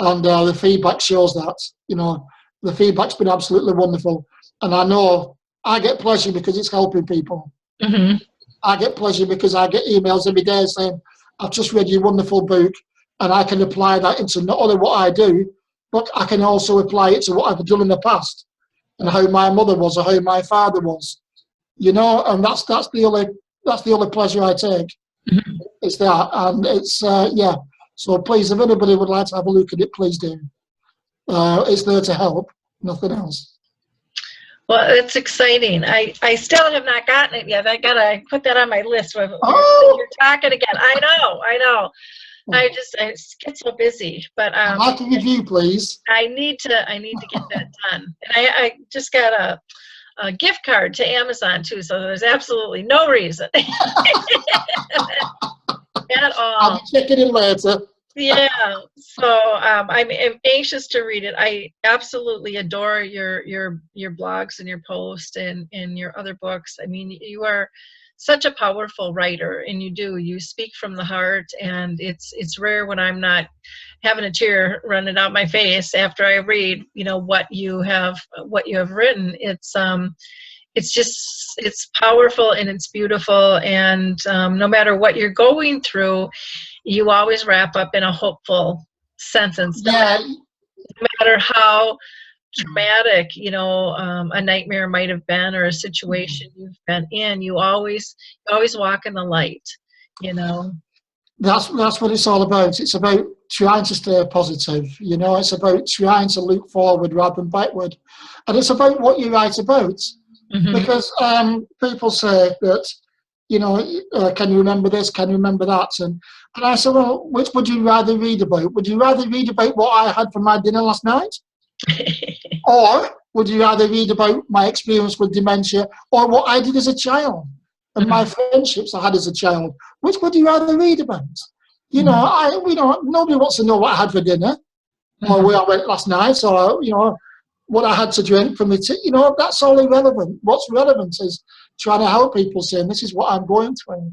and the feedback shows that. You know, the feedback's been absolutely wonderful, and I know I get pleasure because it's helping people. Mm-hmm. I get pleasure because I get emails every day saying, I've just read your wonderful book, and I can apply that into not only what I do, but I can also apply it to what I've done in the past, and how my mother was, or how my father was. You know, and that's the only pleasure I take. Mm-hmm. It's that, and it's yeah. So please, if anybody would like to have a look at it, please do. It's there to help, nothing else. Well, it's exciting. I still have not gotten it yet. I gotta put that on my list. You're talking again. I know. I get so busy, but I'd like a review, please. I need to get that done. And I just got a gift card to Amazon too, so there's absolutely no reason at all. I'll be checking in later. Yeah, so I'm anxious to read it. I absolutely adore your blogs and your posts and your other books. I mean, you are such a powerful writer, and you speak from the heart, and it's rare when I'm not having a tear running down my face after I read, you know, what you have written. It's powerful, and it's beautiful, and no matter what you're going through, you always wrap up in a hopeful sentence. Yeah. No matter how traumatic, you know, a nightmare might have been, or a situation you've been in, you always walk in the light, you know. That's what it's all about. It's about trying to stay positive. You know, it's about trying to look forward rather than backward, and it's about what you write about. Mm-hmm. Because people say that, you know, can you remember this? Can you remember that? And I said, well, which would you rather read about? Would you rather read about what I had for my dinner last night? Or would you rather read about my experience with dementia, or what I did as a child, and my friendships I had as a child? Which would you rather read about? You know, nobody wants to know what I had for dinner, or where I went last night, or, you know, what I had to drink from the tea. You know, that's all irrelevant. What's relevant is trying to help people, saying, this is what I'm going through.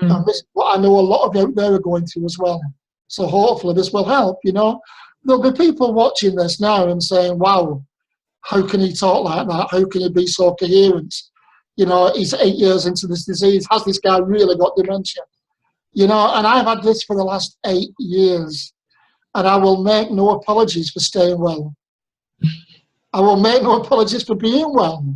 And this is what I know a lot of out there are going through as well. So hopefully this will help, you know. There'll be people watching this now and saying, wow, how can he talk like that? How can he be so coherent? You know, he's 8 years into this disease. Has this guy really got dementia? You know, and I've had this for the last 8 years, and I will make no apologies for staying well. I will make no apologies for being well.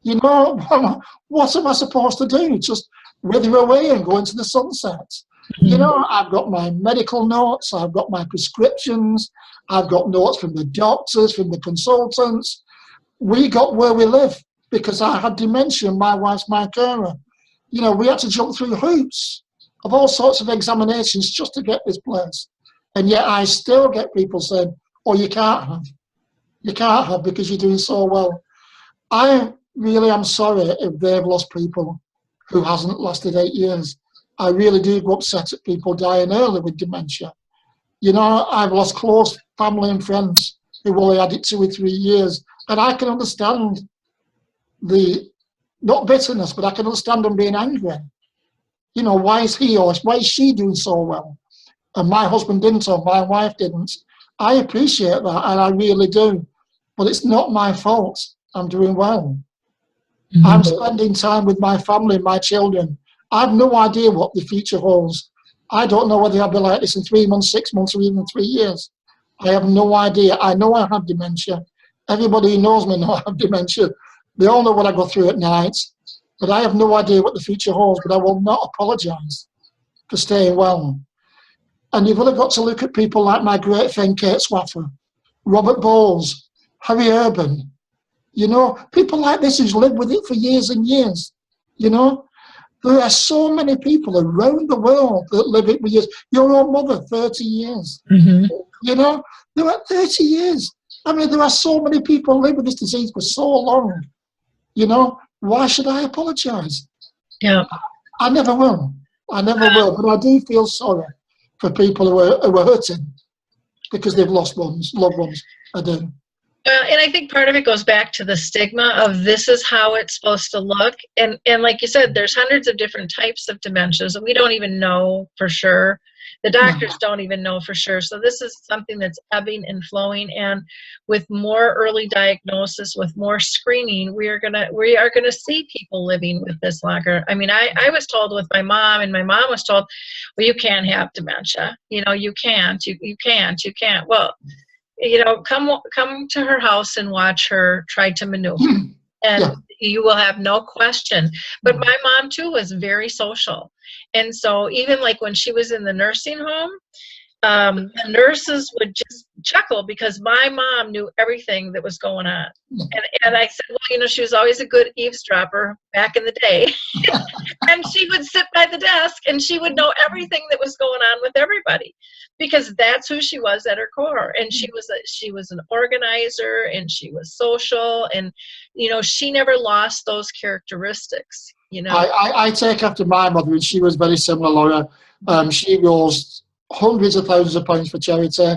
You know, what am I supposed to do? Just wither away and go into the sunset? You know, I've got my medical notes, I've got my prescriptions, I've got notes from the doctors, from the consultants. We got where we live because I had dementia and my wife's my carer. You know, we had to jump through hoops of all sorts of examinations just to get this place. And yet I still get people saying, oh, you can't have. You can't have because you're doing so well. I really am sorry if they've lost people who hasn't lasted 8 years. I really do get upset at people dying early with dementia. You know, I've lost close family and friends who only had it 2 or 3 years. And I can understand the, not bitterness, but I can understand them being angry. You know, why is he or why is she doing so well? And my husband didn't, or my wife didn't. I appreciate that, and I really do. But it's not my fault. I'm doing well. I'm spending time with my family, my children. I have no idea what the future holds. I don't know whether I'll be like this in 3 months, 6 months, or even 3 years. I have no idea. I know I have dementia. Everybody who knows me knows I have dementia. They all know what I go through at night. But I have no idea what the future holds. But I will not apologise for staying well. And you've really got to look at people like my great friend Kate Swaffer, Robert Bowles, Harry Urban. You know, people like this who's lived with it for years and years. You know, there are so many people around the world that live it for years. Your own mother, 30 years. You know, there are 30 years. I mean, there are so many people who live with this disease for so long. You know, why should I apologise? Yeah. I never will. I never will. But I do feel sorry for people who are hurting because they've lost loved ones. I do. And I think part of it goes back to the stigma of this is how it's supposed to look. And like you said, there's hundreds of different types of dementias, and we don't even know for sure. The doctors don't even know for sure. So this is something that's ebbing and flowing. And with more early diagnosis, with more screening, we are gonna see people living with this longer. I mean, I was told with my mom, and my mom was told, well, you can't have dementia. You know, you can't. Well, you know, come to her house and watch her try to maneuver, and you will have no question. But my mom too was very social, and so even like when she was in the nursing home, the nurses would just chuckle because my mom knew everything that was going on. And I said, well, you know, she was always a good eavesdropper back in the day. And she would sit by the desk and she would know everything that was going on with everybody because that's who she was at her core. And she was an organizer, and she was social, and, you know, she never lost those characteristics, you know. I take after my mother, and she was very similar, Laura. She raised hundreds of thousands of pounds for charity,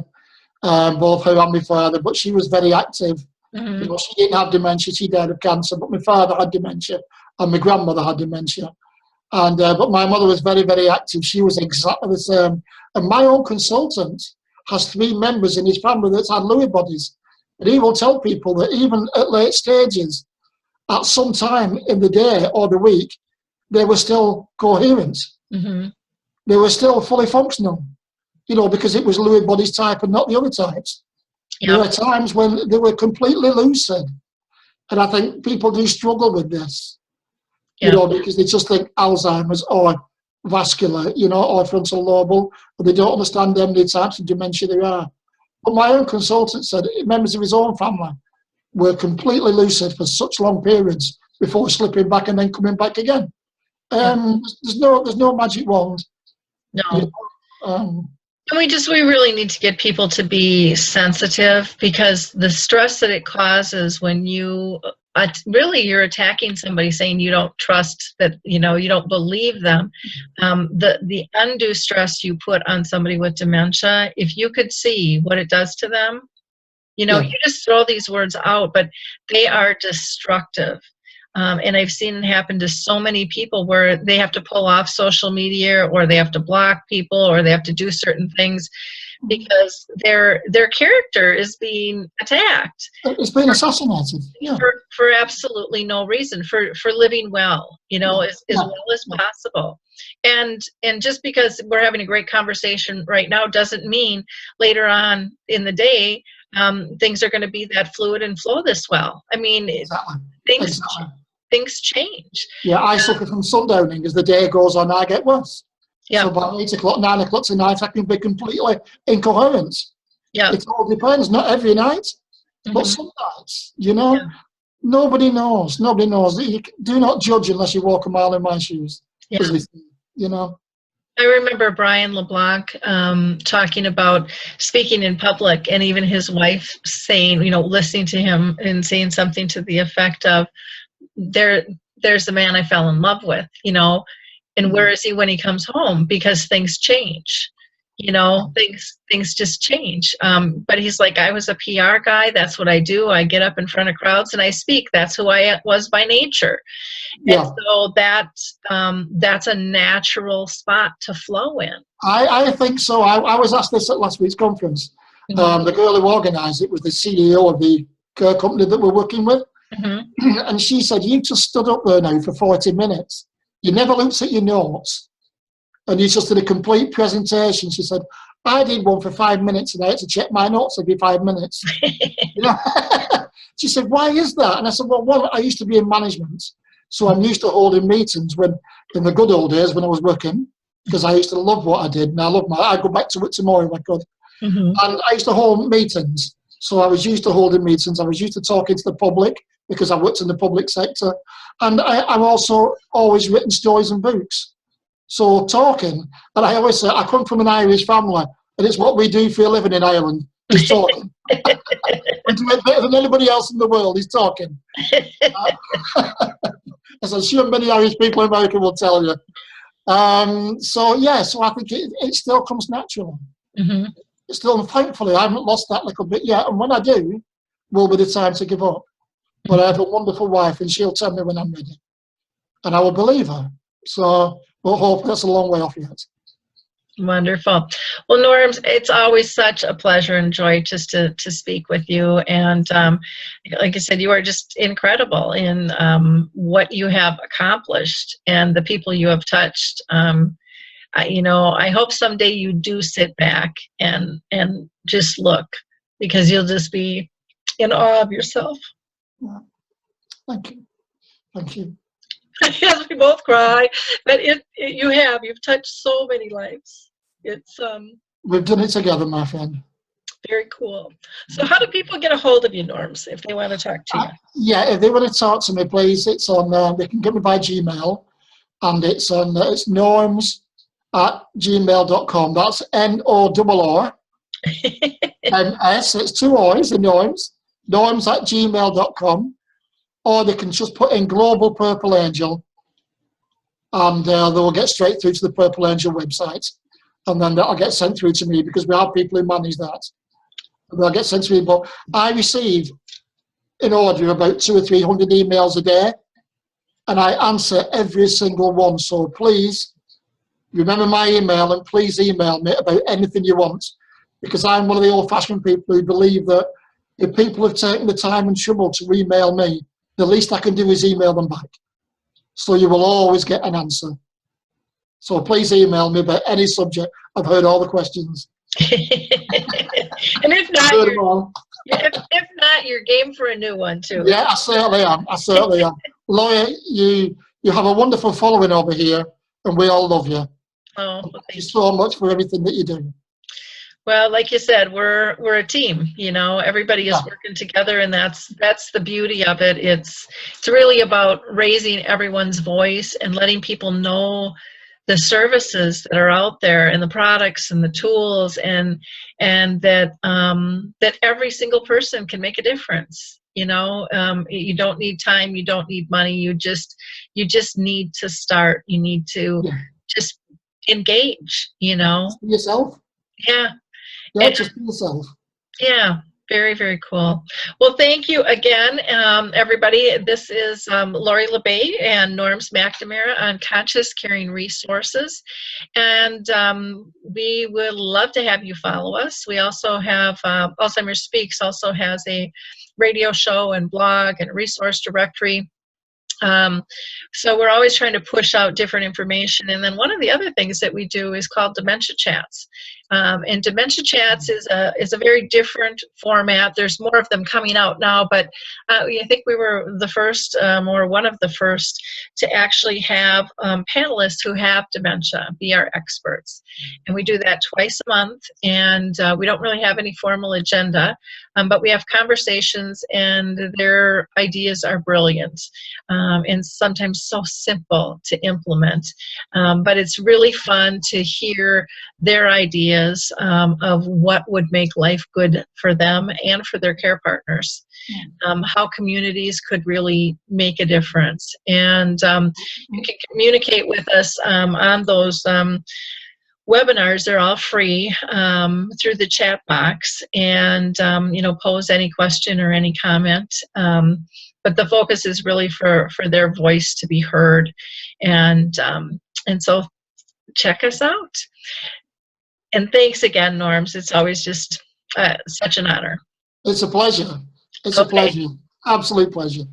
both her and my father, but she was very active. You know, she didn't have dementia, she died of cancer, but my father had dementia and my grandmother had dementia. And but my mother was very, very active. She was exactly the same. And my own consultant has 3 members in his family that's had Lewy bodies. And he will tell people that even at late stages, at some time in the day or the week, they were still coherent. They were still fully functional, you know, because it was Lewy bodies type and not the other types. There were times when they were completely lucid. And I think people do struggle with this, you know, because they just think Alzheimer's or vascular, you know, or frontal lobal, but they don't understand how many types of dementia there are. But my own consultant said members of his own family were completely lucid for such long periods before slipping back and then coming back again. There's no magic wand. No. You know, and we really need to get people to be sensitive, because the stress that it causes when you're attacking somebody, saying you don't trust, that, you know, you don't believe them. The undue stress you put on somebody with dementia, if you could see what it does to them, you know, you just throw these words out, but they are destructive. And I've seen it happen to so many people where they have to pull off social media, or they have to block people, or they have to do certain things because their character is being attacked. It's being assassinated. For absolutely no reason, for living well, you know, as well as possible. And just because we're having a great conversation right now doesn't mean later on in the day things are going to be that fluid and flow this well. I mean, things change. Yeah, I suffer from sundowning. As the day goes on, I get worse. So by 8 o'clock, 9 o'clock tonight, I can be completely incoherent. It all depends. Not every night, but some nights, you know. Nobody knows. Nobody knows. You do not judge unless you walk a mile in my shoes. You know. I remember Brian LeBlanc talking about speaking in public, and even his wife saying, you know, listening to him and saying something to the effect of, there's the man I fell in love with, you know, and where is he when he comes home? Because things change, you know, things just change. But he's like, I was a PR guy. That's what I do. I get up in front of crowds and I speak. That's who I was by nature. And so that's a natural spot to flow in. I think so. I was asked this at last week's conference. The girl who organised it was the CEO of the care company that we're working with. And she said, you just stood up there now for 40 minutes. You never looked at your notes. And you just did a complete presentation. She said, I did one for 5 minutes and I had to check my notes every 5 minutes. You know? She said, why is that? And I said, well, I used to be in management. So I'm used to holding meetings when, in the good old days when I was working, because I used to love what I did. And I'd go back to it tomorrow if I could. And I used to hold meetings. So I was used to holding meetings. I was used to talking to the public because I worked in the public sector. And I've also always written stories and books. So talking, and I always say, I come from an Irish family, and it's what we do for a living in Ireland, is talking. We do it better than anybody else in the world, is talking. As I'm sure many Irish people in America will tell you. So yeah, so I think it still comes natural. Mm-hmm. It's still, thankfully, I haven't lost that little bit yet. And when I do, will be the time to give up. But I have a wonderful wife, and she'll tell me when I'm ready, and I will believe her. So, but hopefully that's a long way off yet. Wonderful. Well, Norrm, it's always such a pleasure and joy just to speak with you. And like I said, you are just incredible in what you have accomplished and the people you have touched. I hope someday you do sit back and just look, because you'll just be in awe of yourself. Yeah. Thank you. Thank you. Yes, we both cry, but you've touched so many lives. It's We've done it together, my friend. very cool. So how do people get a hold of you, Norms, if they want to talk to you? Yeah, if they want to talk to me, please, it's on, they can get me by Gmail, and it's on, it's norrms@gmail.com. That's NORRMS, it's 2 O's, the Norrms, norrms@gmail.com. Or they can just put in Global Purple Angel, and they will get straight through to the Purple Angel website. And then that'll get sent through to me, because we have people who manage that. And they'll get sent to me. But I receive, in order, about 200 or 300 emails a day, and I answer every single one. So please remember my email, and please email me about anything you want, because I'm one of the old-fashioned people who believe that if people have taken the time and trouble to email me, the least I can do is email them back. So you will always get an answer. So please email me about any subject. I've heard all the questions. And if not, you're game for a new one too. Yeah, I certainly am. I certainly am. Lawyer, you have a wonderful following over here, and we all love you. Oh, well, thank you so much for everything that you do. Well, like you said, we're a team. Everybody is working together, and that's the beauty of it. It's really about raising everyone's voice and letting people know the services that are out there, and the products and the tools, and that that every single person can make a difference. You don't need time, you don't need money, you just need to start. You need to just engage. Be yourself. Yeah. Yeah, just be yourself. Yeah. Very, very cool. Well, thank you again, everybody. This is Lori LeBay and Norrm McNamara on Conscious Caring Resources. And we would love to have you follow us. We also have Alzheimer Speaks also has a radio show and blog and resource directory. So we're always trying to push out different information. And then one of the other things that we do is called Dementia Chats. And Dementia Chats is a very different format. There's more of them coming out now, but I think we were the first, or one of the first, to actually have panelists who have dementia be our experts. And we do that twice a month, and we don't really have any formal agenda, but we have conversations, and their ideas are brilliant, and sometimes so simple to implement. But it's really fun to hear their ideas of what would make life good for them and for their care partners, how communities could really make a difference. And you can communicate with us on those webinars. They're all free through the chat box, and pose any question or any comment. But the focus is really for their voice to be heard, and so check us out. And thanks again, Norms. It's always just such an honor. It's a pleasure. It's a pleasure. Absolute pleasure.